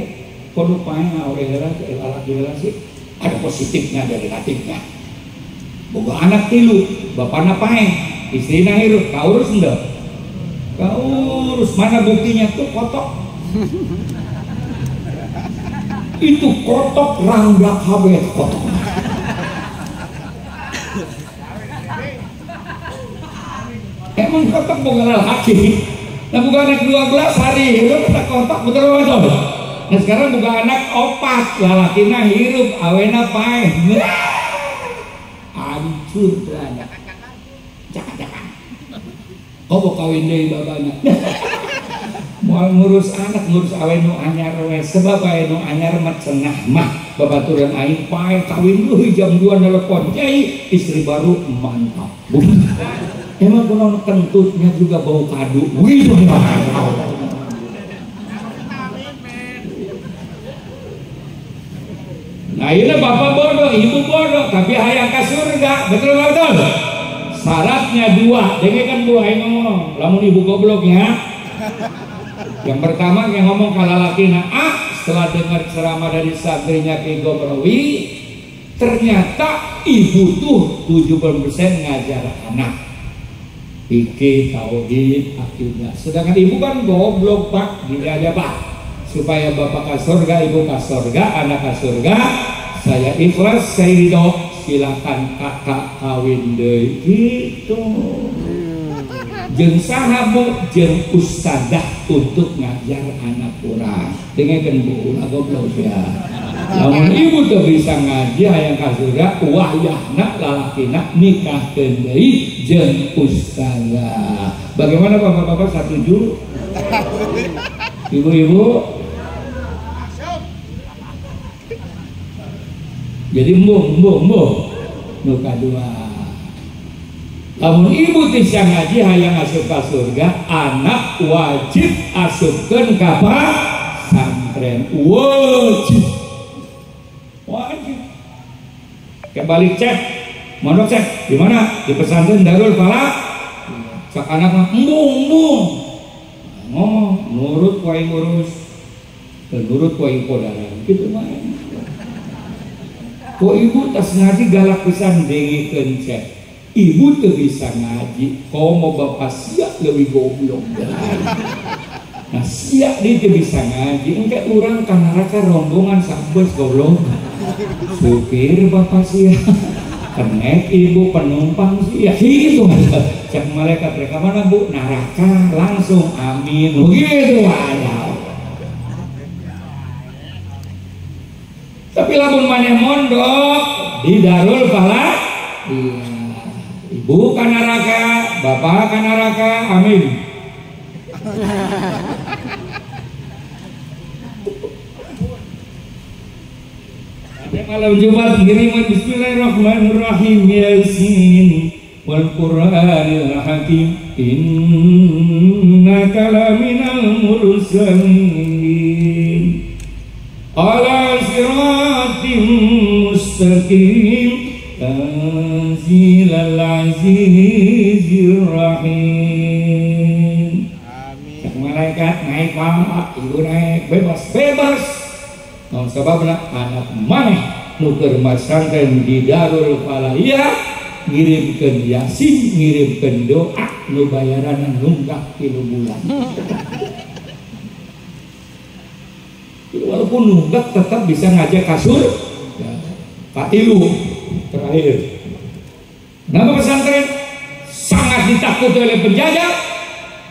kok nupai awe heula lalaki heula sih ada positifnya ada negatifnya. Boga anak 3 bapana pae istrina hirup kaurus endeu mana buktinya tuh kotok? Itu kotok rangga kabeh kotok. Emang kotok bukan laki. Nah bukan anak 12 hari itu kita kotok betul-betul. Nah sekarang bukan anak 4 lalakina hirup awena paeh. Hancur tuh anak. Jangan-jangan. Kau mau kawin deh babanya. Mau ngurus anak, ngurus awe nu anyar we sebab awe nu anyar mat cenah mah babaturan aing pae kawin dulu jam 2 nelpon cai istri baru mantap. Emang kuno kentutnya juga bau kadu. Wih, nah ini bapak bodoh, ibu bodoh, tapi hayang ke surga, betul-betul. Syaratnya 2, dengarkan 2 yang ngomong. Lamun ibu gobloknya. Yang pertama yang ngomong kalalakina setelah dengar ceramah dari santrinya Ki Gomrawi, ternyata ibu tuh 70% ngajar anak fikih, tauhid, akidah. Sedangkan ibu kan goblok pak, gini aja pak, supaya bapak ke surga, ibu ke surga, anak ke surga, saya ikhlas, saya ridho, silakan kakak kawin deh gitu. Jeung sahabu, jeung ustadzah untuk ngajar anak urang. Dengarkan bu, ulah goblok ya. Namun ibu tuh bisa ngaji hayang ka surga, wayahna lalakina nikahkeun deui jeung ustadzah. Bagaimana bapak-bapak setuju? Ibu-ibu? Jadi mbuh. Nu kadua. Lamun ibu tisya ngaji hayang asup ka surga, anak wajib asupkeun ka pesantren. Wajib. Kembali cek, mondok cek, di mana? Di pesantren Darul Falaq. Cak anak mah ngomong, nurut ku aing urus, nurut ku aing kodaran, gitu mah. Ku ibu tas ngaji galak pisan dengikeun cek. Ibu tuh bisa ngaji, kau mau bapak siap lebih goblok. Nah siap dia tuh bisa ngaji, enggak orang kan neraka rombongan sampes goblok. Supir bapak siap, kenek ibu penumpang siap, gitu aja. Cek malaikat mereka mana bu, neraka langsung amin, begitu aja. Tapi lamun maneh mondok di Darul Falaq, iya. Ibu kan neraka, bapak kan neraka, amin. Ada malam Jumat kiriman Bismillahirrahmanirrahim Yasin wal Qur'anil Hakim innaka laminal mursalin ala siratim mustaqim Tanzilal Azizir Rahim. Amin. Malaikat naik pangkat, ibu naik bebas. Nong sababna anak maneh nu keur masangkeun di Darul Falaq ngirimkeun Yasin, ngirimkeun doa nu bayaran nunggak 3 bulan. Walaupun nunggak tetap bisa ngajak kasur. Pak Ilu terakhir. Nama pesantren sangat ditakuti oleh penjajah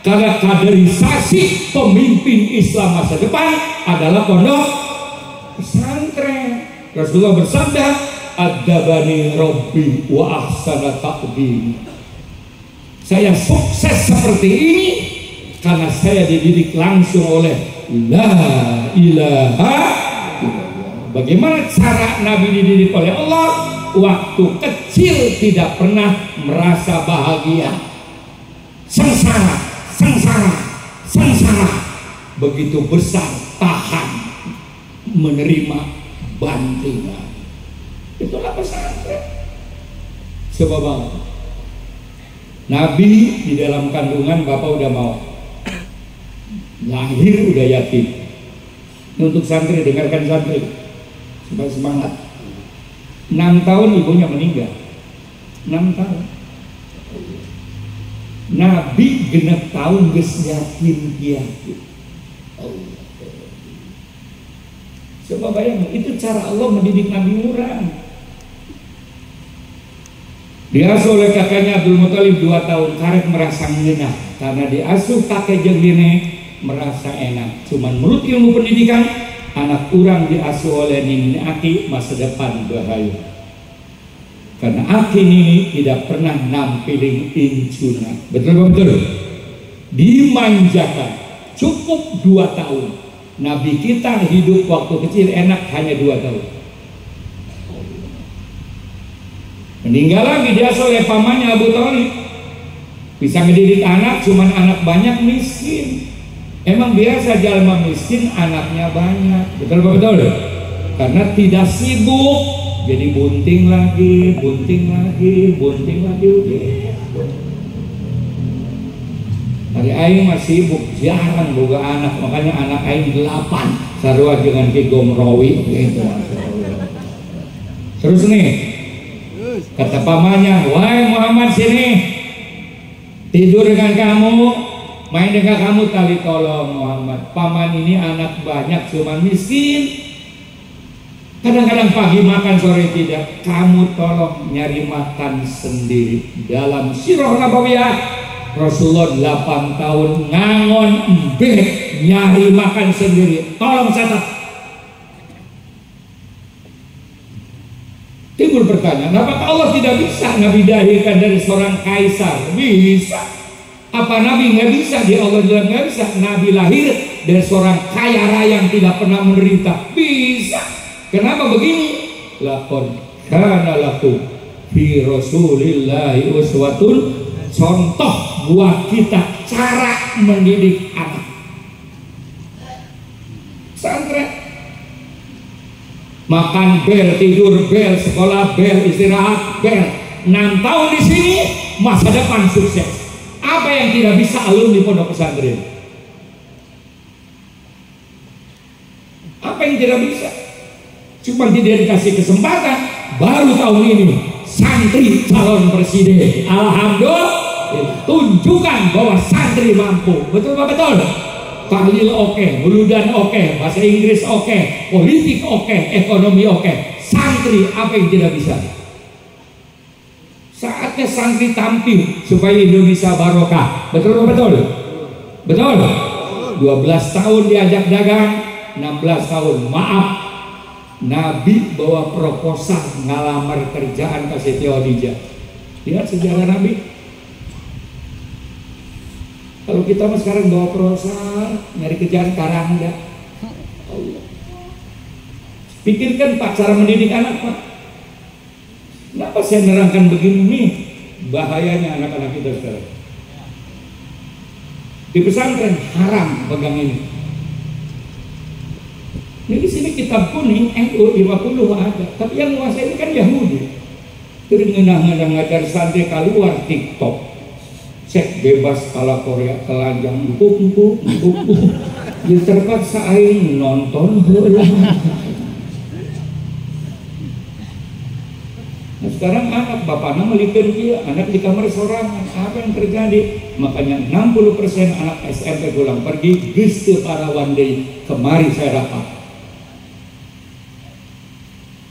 karena kaderisasi pemimpin Islam masa depan adalah pondok pesantren. Rasulullah bersabda, "Adabani Rabbi wa ahsana ta'dib." Saya sukses seperti ini karena saya dididik langsung oleh La ilaha illallah. Bagaimana cara Nabi dididik oleh Allah? Waktu kecil tidak pernah merasa bahagia, sengsara. Begitu besar tahan menerima bantingan. Itulah pesantren. Sebab Nabi di dalam kandungan bapak udah mau, lahir udah yatim. Untuk santri, dengarkan santri supaya semangat. 6 tahun ibunya meninggal. 6 tahun. Nabi genep tahun geus yakin kieu. Coba bayangin, itu cara Allah mendidik Nabi orang. Diasuh oleh kakaknya Abdul Muthalib 2 tahun, karek merasa ngeunah karena diasuh kakek jeung nenek merasa enak. Cuman menurut ilmu pendidikan, anak orang diasuh oleh nini aki masa depan bahaya. Karena aki nini tidak pernah nampilin incuna. Betul? Dimanjakan cukup 2 tahun. Nabi kita hidup waktu kecil enak hanya 2 tahun. Meninggal lagi dia oleh pamannya Abu Thalib. Bisa ngedidik anak, cuman anak banyak miskin. Emang biasa jalma miskin anaknya banyak. Betul? Karena tidak sibuk, jadi bunting lagi. Hari aing masih sibuk, jarang boga anak, makanya anak aing 8 sarua dengan Ki Gomrowi gitu. Terus nih kata pamannya, wahai Muhammad sini, tidur dengan kamu, main dengan kamu, tali tolong Muhammad. Paman ini anak banyak, cuman miskin. Kadang-kadang pagi makan, sore tidak. Kamu tolong nyari makan sendiri. Dalam Sirah Nabawiyah, Rasulullah 8 tahun ngangon embeh nyari makan sendiri. Tolong catat. Timbul pertanyaan, apakah Allah tidak bisa ngebidahikan dari seorang kaisar? Bisa. Apa Nabi nggak bisa? Di Allah bilang nggak bisa. Nabi lahir dari seorang kaya raya yang tidak pernah menderita. Bisa. Kenapa begini? Laqad kana lakum fi Rasulillahi uswatun, contoh buat kita cara mendidik anak. Pesantren, makan bel, tidur bel, sekolah bel, istirahat bel. 6 tahun di sini, masa depan sukses. Apa yang tidak bisa alumni pondok pesantren? Apa yang tidak bisa? Cuma tidak dikasih kesempatan. Baru tahun ini santri calon presiden. Alhamdulillah. Tunjukkan bahwa santri mampu. Betul Pak? Betul. Tahlil oke, buludan oke, bahasa Inggris oke, politik oke, ekonomi oke. Santri apa yang tidak bisa? Saatnya santri tampil supaya Indonesia barokah. Betul Pak? Betul. Betul. 12 tahun diajak dagang, 16 tahun maaf. Nabi bawa proposal ngalamar kerjaan ke Siti Khadijah. Lihat sejarah Nabi. Kalau kita mah sekarang bawa proposal nyari kerjaan karangga. Allah. Pikirkan Pak cara mendidik anak Pak. Kenapa saya nerangkan begini nih? Bahayanya anak-anak kita sekarang. Di pesantren haram pegang ini. Ini di sini kitab kuning NU 50 ada, tapi yang menguasai ini kan Yahudi. Terus ngenah-ngenah ngajar santri keluar TikTok, cek bebas ala Korea telanjang, empuk. Ya terpaksa aing nonton heula. Nah, sekarang anak bapaknya melipir dia, anak di kamar sorangan. Apa yang terjadi? Makanya 60% anak SMP pulang pergi, geus teu parawan deui. Kemari saya dapat.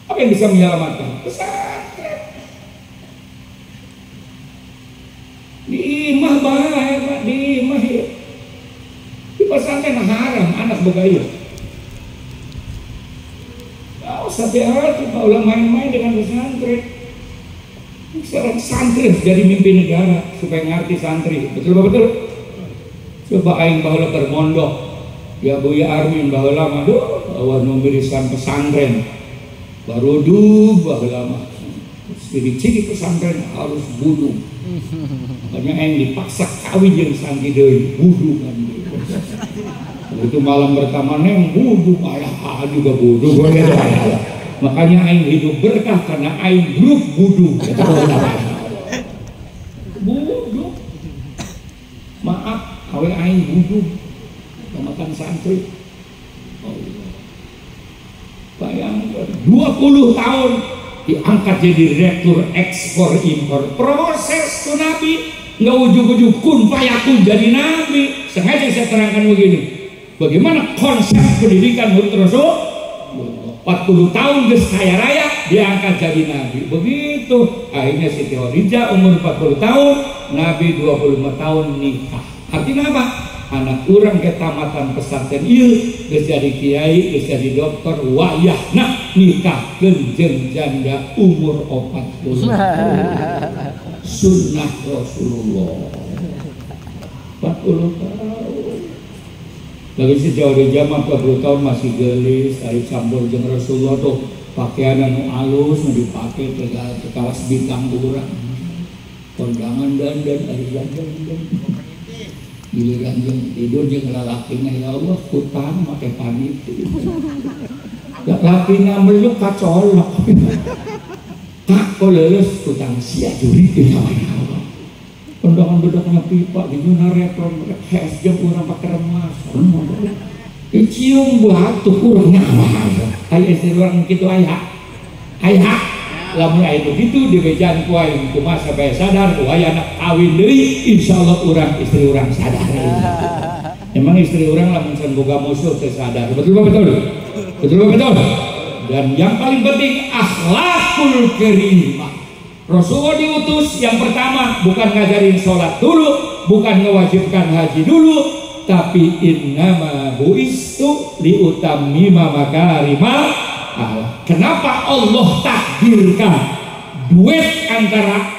Apa yang bisa menyelamatkan? Pesantren. Di imah bahaya Pak, di imah ya. Di pesantren haram anak begaya. Hati-hati Pak, ulah main-main dengan pesantren. Sekarang santri jadi mimpi negara supaya ngerti santri. Betul betul. Coba aing baheula bermondok. Ya Buya Armin baheula mah duh awan memberikan pesantren. Baru baheula mah. Ciri-ciri pesantren harus wudu. Makanya aing dipaksa kawin jeung santri deui wudu kan. Itu malam pertama neng wudu ayah juga wudu. Makanya aing hidup berkah karena aing grup wudu. Wudu. Maaf, awe aing wudu. Kemakan santri. Bayangkan 20 tahun diangkat jadi direktur ekspor impor. Proses tuh Nabi nggak ujuk-ujuk kun fayakun jadi nabi. Sengaja saya terangkan begini, bagaimana konsep pendidikan menurut Rasul. 40 tahun geus kaya raya diangkat jadi nabi. Begitu akhirnya Siti Khadijah umur 40 tahun, Nabi 25 tahun nikah. Artinya apa? Anak urang ketamatan pesantren ieu geus jadi kiai, geus jadi dokter, wayahna nikahkeun jeung janda umur 40 tahun. Sunnah Rasulullah 40 tahun. Lagi sejauh di zaman 40 tahun masih gelis, tarik campur jeung Rasulullah tuh pakaian anu alus nu dipake ke kawas bintang urang. Kondangan dandan ari dandan. Giliran jeung tidur jeung lalakina ya Allah kutang make panitu. Ya lakina meluk kacolok. Tak koleus kutang sia juri teh Allah. Kondangan bedakna pipa di duna repron hes jeung urang pake remas. Cium batuk urang nyaman. Aya istri urang kitu aya. Aya. Lamun aya begitu di bejaan ku aing kumaha sampai sadar ku aya anak kawin deui insyaallah urang istri urang sadar. Emang istri urang lamun can boga musuh teu sadar. Betul betul. Betul betul. Dan yang paling penting akhlakul karimah. Rasulullah diutus yang pertama bukan ngajarin sholat dulu, bukan mewajibkan haji dulu, tapi innama buistu liutammima makarimal akhlak. Kenapa Allah takdirkan duet antara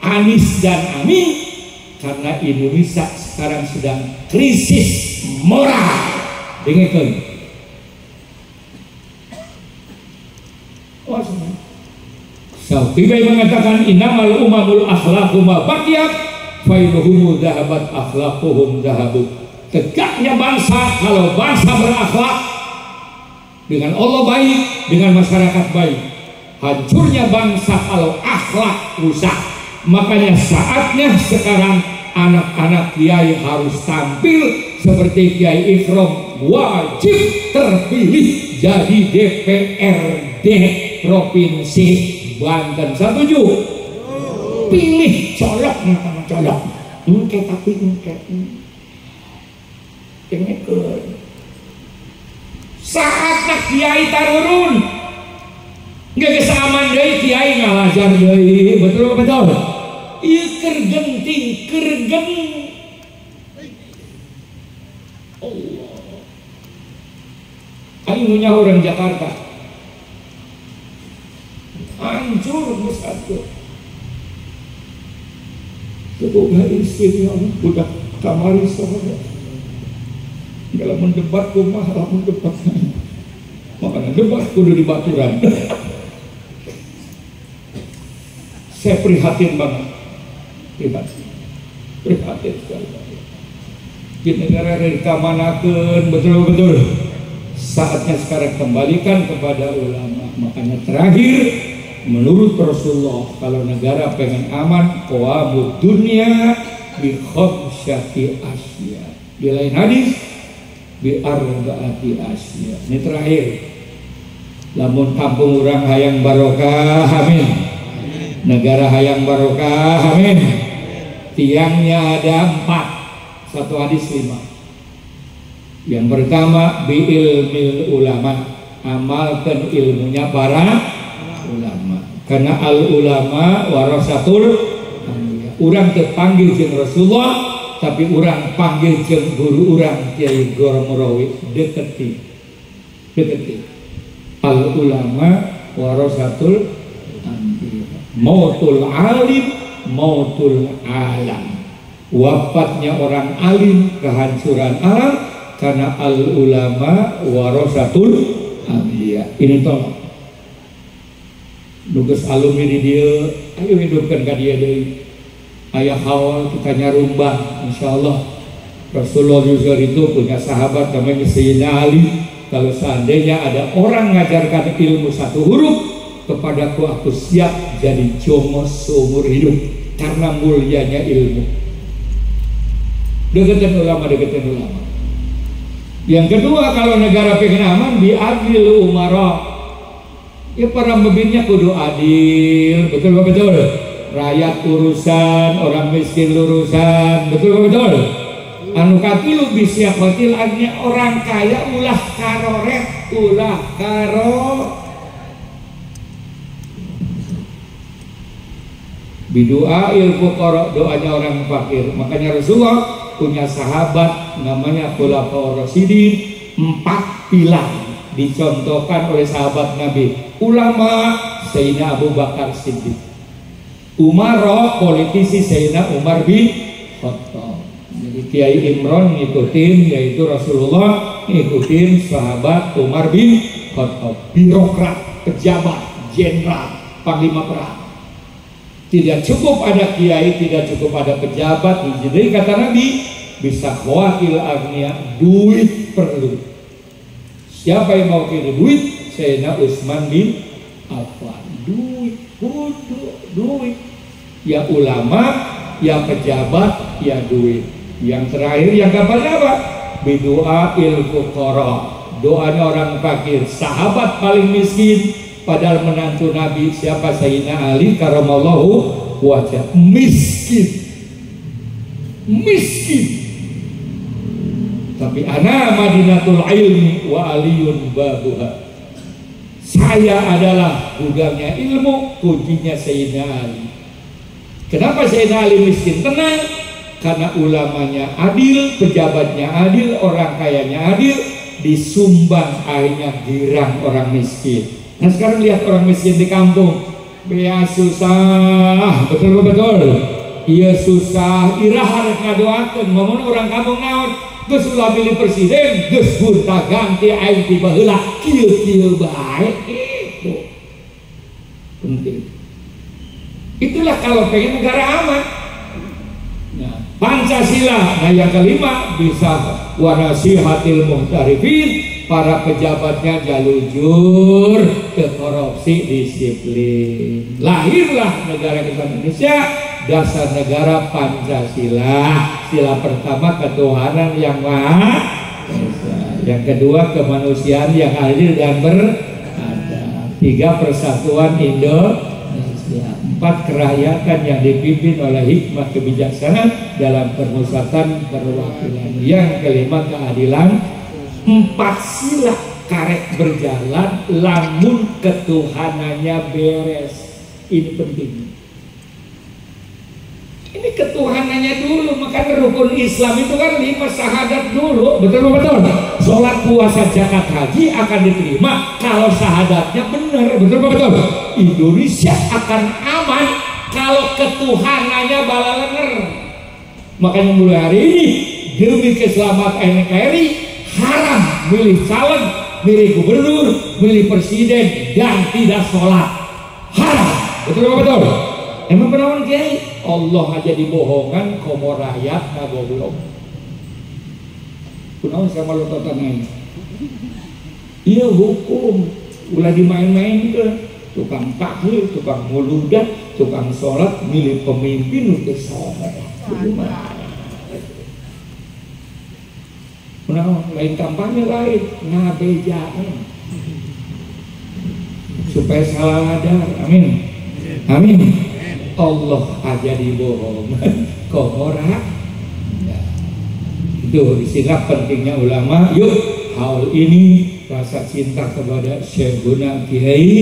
Anies dan Amin? Karena Indonesia sekarang sedang krisis moral. Dengarkan. Syauqibai mengatakan innamal umamul akhlaqu ma baqiyat fa innahum dhahabat akhlaquhum dhahabu. Tegaknya bangsa kalau bangsa berakhlak dengan Allah baik, dengan masyarakat baik. Hancurnya bangsa kalau akhlak rusak. Makanya saatnya sekarang anak-anak kiai harus tampil seperti Kiai Ikrom, wajib terpilih jadi DPRD Provinsi Banten. Setuju? Pilih colok, colok. Engke tapi engke. Saatnya kiai tarurun. Nggak kesamaan deui kiai ngalajar deui. Betul betul. Ieu keur genting, keur geng. Allah. Aing punya orang Jakarta. Hancur bersatu. Semoga istri yang budak kamari sahaja. Kalau mendebat kumah, lamun debat. Makanya debat kudu di baturan. Saya prihatin banget. Prihatin sekali. Di negara dikamanakeun betul-betul. Saatnya sekarang kembalikan kepada ulama. Makanya terakhir, menurut Rasulullah, kalau negara pengen aman, qawamud dunya bi khamsyati asya. Di lain hadis, bi arba'ati asya. Ini terakhir. Lamun kampung urang hayang barokah, amin. Negara hayang barokah, amin. Tiangnya ada 4. Satu hadis 5. Yang pertama, bi ilmil ulama, amalkan ilmunya para ulama. Karena al ulama warasatul anbiya. Urang terpanggil jeung Rasulullah, tapi urang panggil jeung guru urang Kiai Goromorowi deketi. Al ulama warasatul anbiya. Mautul alim, mautul alam. Wafatnya orang alim, kehancuran alam. Karena al ulama warasatul anbiya. Ini tolong. Nugas alumni di dia, ayo hidupkan ka dia deui. Aya haul kita nyarumbah, insyaallah. Rasulullah juga itu punya sahabat namanya Sayyidina Ali. Kalau seandainya ada orang ngajarkan ilmu 1 huruf kepadaku, aku siap jadi jomos seumur hidup karena mulianya ilmu. Deketin ulama. Yang kedua, kalau negara pengen aman, biadil umara. Ya para pemimpinnya kudu adil, betul. rakyat urusan, orang miskin urusan, betul. Anu katilu bisa kotil agnya orang kaya ulah karoret, ulah karo bidua fuqara, doanya orang fakir. Makanya Rasulullah punya sahabat namanya Khulafaur Rasyidin, 4 pilar dicontohkan oleh sahabat Nabi. Ulama Sayyidina Abu Bakar Siddiq, Umaro politisi Sayyidina Umar bin Khattab. Jadi Kiai Imron ngikutin, yaitu Rasulullah ngikutin sahabat Umar bin Khattab. Birokrat, pejabat, jenderal, panglima perang. Tidak cukup ada kiai, tidak cukup ada pejabat. Jadi kata Nabi, bisa wakil agnia, duit perlu. Siapa yang mau kirim duit? Sayyidina Utsman bin Affan. Duit. Ya ulama, ya pejabat, ya duit. Yang terakhir yang kapan apa? Bidu'a il fuqara. Doanya orang fakir, sahabat paling miskin. Padahal menantu Nabi siapa? Sayyidina Ali karamallahu wajah. Miskin. Tapi ana Madinatul ilmi wa aliyun babuha. Saya adalah gudangnya ilmu, kuncinya Sayyidina Ali. Kenapa Sayyidina Ali miskin? Tenang, karena ulamanya adil, pejabatnya adil, orang kayanya adil, disumbang akhirnya girang orang miskin. Nah sekarang lihat orang miskin di kampung, bea susah, betul. Iya susah, irah harus ngadoakeun, ngomong orang kampung naon, geus ulah pilih presiden, geus gonta ganti aing ti baheula, kieu bae. Itu penting. Itulah kalau pengen negara aman. Nah, Pancasila, nah yang kelima bisa wanasihatil muhtarifin, para pejabatnya jalujur ke korupsi, disiplin. Lahirlah negara kita Indonesia, dasar negara Pancasila. Sila pertama ketuhanan yang maha esa, yang kedua kemanusiaan yang adil dan beradab, 3 persatuan Indonesia, 4 kerakyatan yang dipimpin oleh hikmah kebijaksanaan dalam permusatan perwakilan, yang kelima keadilan. 4 sila karek berjalan lamun ketuhanannya beres. Ini penting. Ini ketuhanannya dulu. Makanya rukun Islam itu kan 5 syahadat dulu. Betul. Sholat, puasa, zakat, haji akan diterima kalau syahadatnya benar. Betul. Indonesia akan aman kalau ketuhanannya balalener. Makanya mulai hari ini demi keselamatan NKRI haram milih calon, milih gubernur, milih presiden dan tidak sholat. Haram. Betul. Emang penawan kiai? Allah aja dibohongan, komo rakyat ngagoblok. Kunaon sama lo totanai? Iya hukum, ulah dimain-main ke tukang tahlil, tukang muludat, tukang sholat, milih pemimpin untuk sholat. Bagaimana? Nah, lain kampanye lain, ngabejain supaya salah ladar. Amin. Allah aja dibohongan, komora. Ya. Itu disinilah pentingnya ulama. Yuk, hal ini rasa cinta kepada Syekhuna Kiai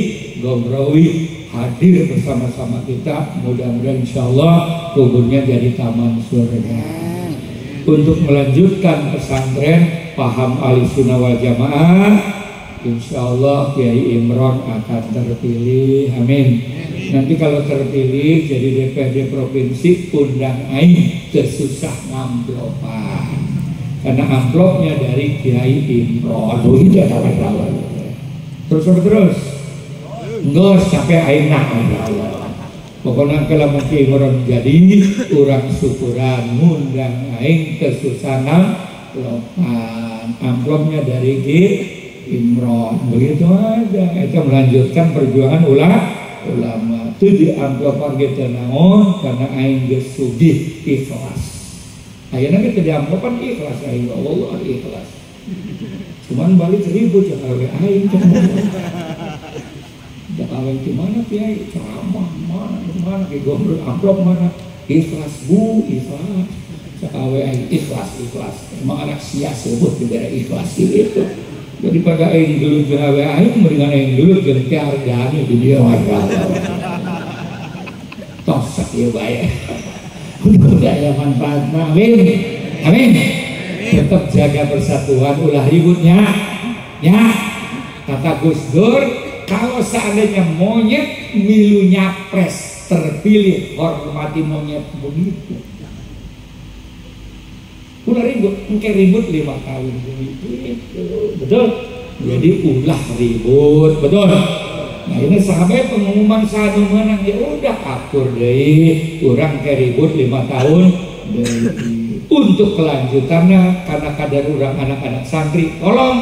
Gomrawi hadir bersama-sama kita. Mudah-mudahan insyaallah kuburnya jadi taman surga. Untuk melanjutkan pesantren paham Ahlussunnah wal Jamaah, insyaallah Kiai Imron akan terpilih. Amin. Nanti kalau terpilih jadi DPRD provinsi, undang aing kesusah amplopan, karena amplopnya dari Kiai Imron. Itu kawan-kawan. Terus nggak sampai aing nak. Pokoknya kalau mungkin Imron jadi orang syukuran, ngundang aing kesusahan lopan, amplopnya dari Imron. Begitu aja. Itu melanjutkan perjuangan ulama. Itu di amplopan kita naon karena aing geus sugih ikhlas. Ayeuna kita di amplopan ikhlas, aing Allah ikhlas. Cuman balik 1000 jangan aing. kawin gimana Kiai, ceramah mana kayak gombrol amplop mana, ikhlas Bu, ikhlas sekawin ikhlas emang anak sia sebut negara ikhlas itu. Daripada aing gelut gawe aing mendingan aing gelut jeung teh harganya di dia warga tosak ya bae udah ada manfaatnya. Amin tetap jaga persatuan, ulah ributnya ya. Kata Gus Dur, kalau seandainya monyet milu nyapres terpilih, hormati monyet begitu. Ulah ribut, engke ribut 5 tahun begitu, betul. Jadi ulah ribut, betul. Nah ini sampai pengumuman sanu menang, ya udah akur deh, orang ke ribut 5 tahun deh. Untuk kelanjutannya, karena kadar orang anak-anak santri, tolong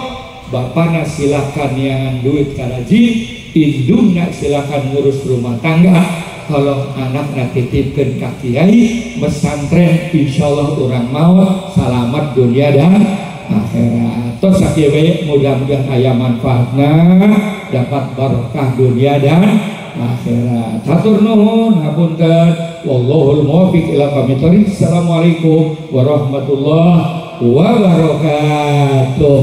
bapaknya silakan yang duit karaji, indungnya silakan ngurus rumah tangga. Kalau anak titipkan ke kiai pesantren, insya Allah orang mau selamat dunia dan akhirat. Terus sakieu mudah-mudahan aya manfaatna, dapat barokah dunia dan akhirat. Hatur nuhun, hapunten. Wallahul muwaffiq ila aqwamit thoriq. Assalamualaikum warahmatullahi wabarakatuh.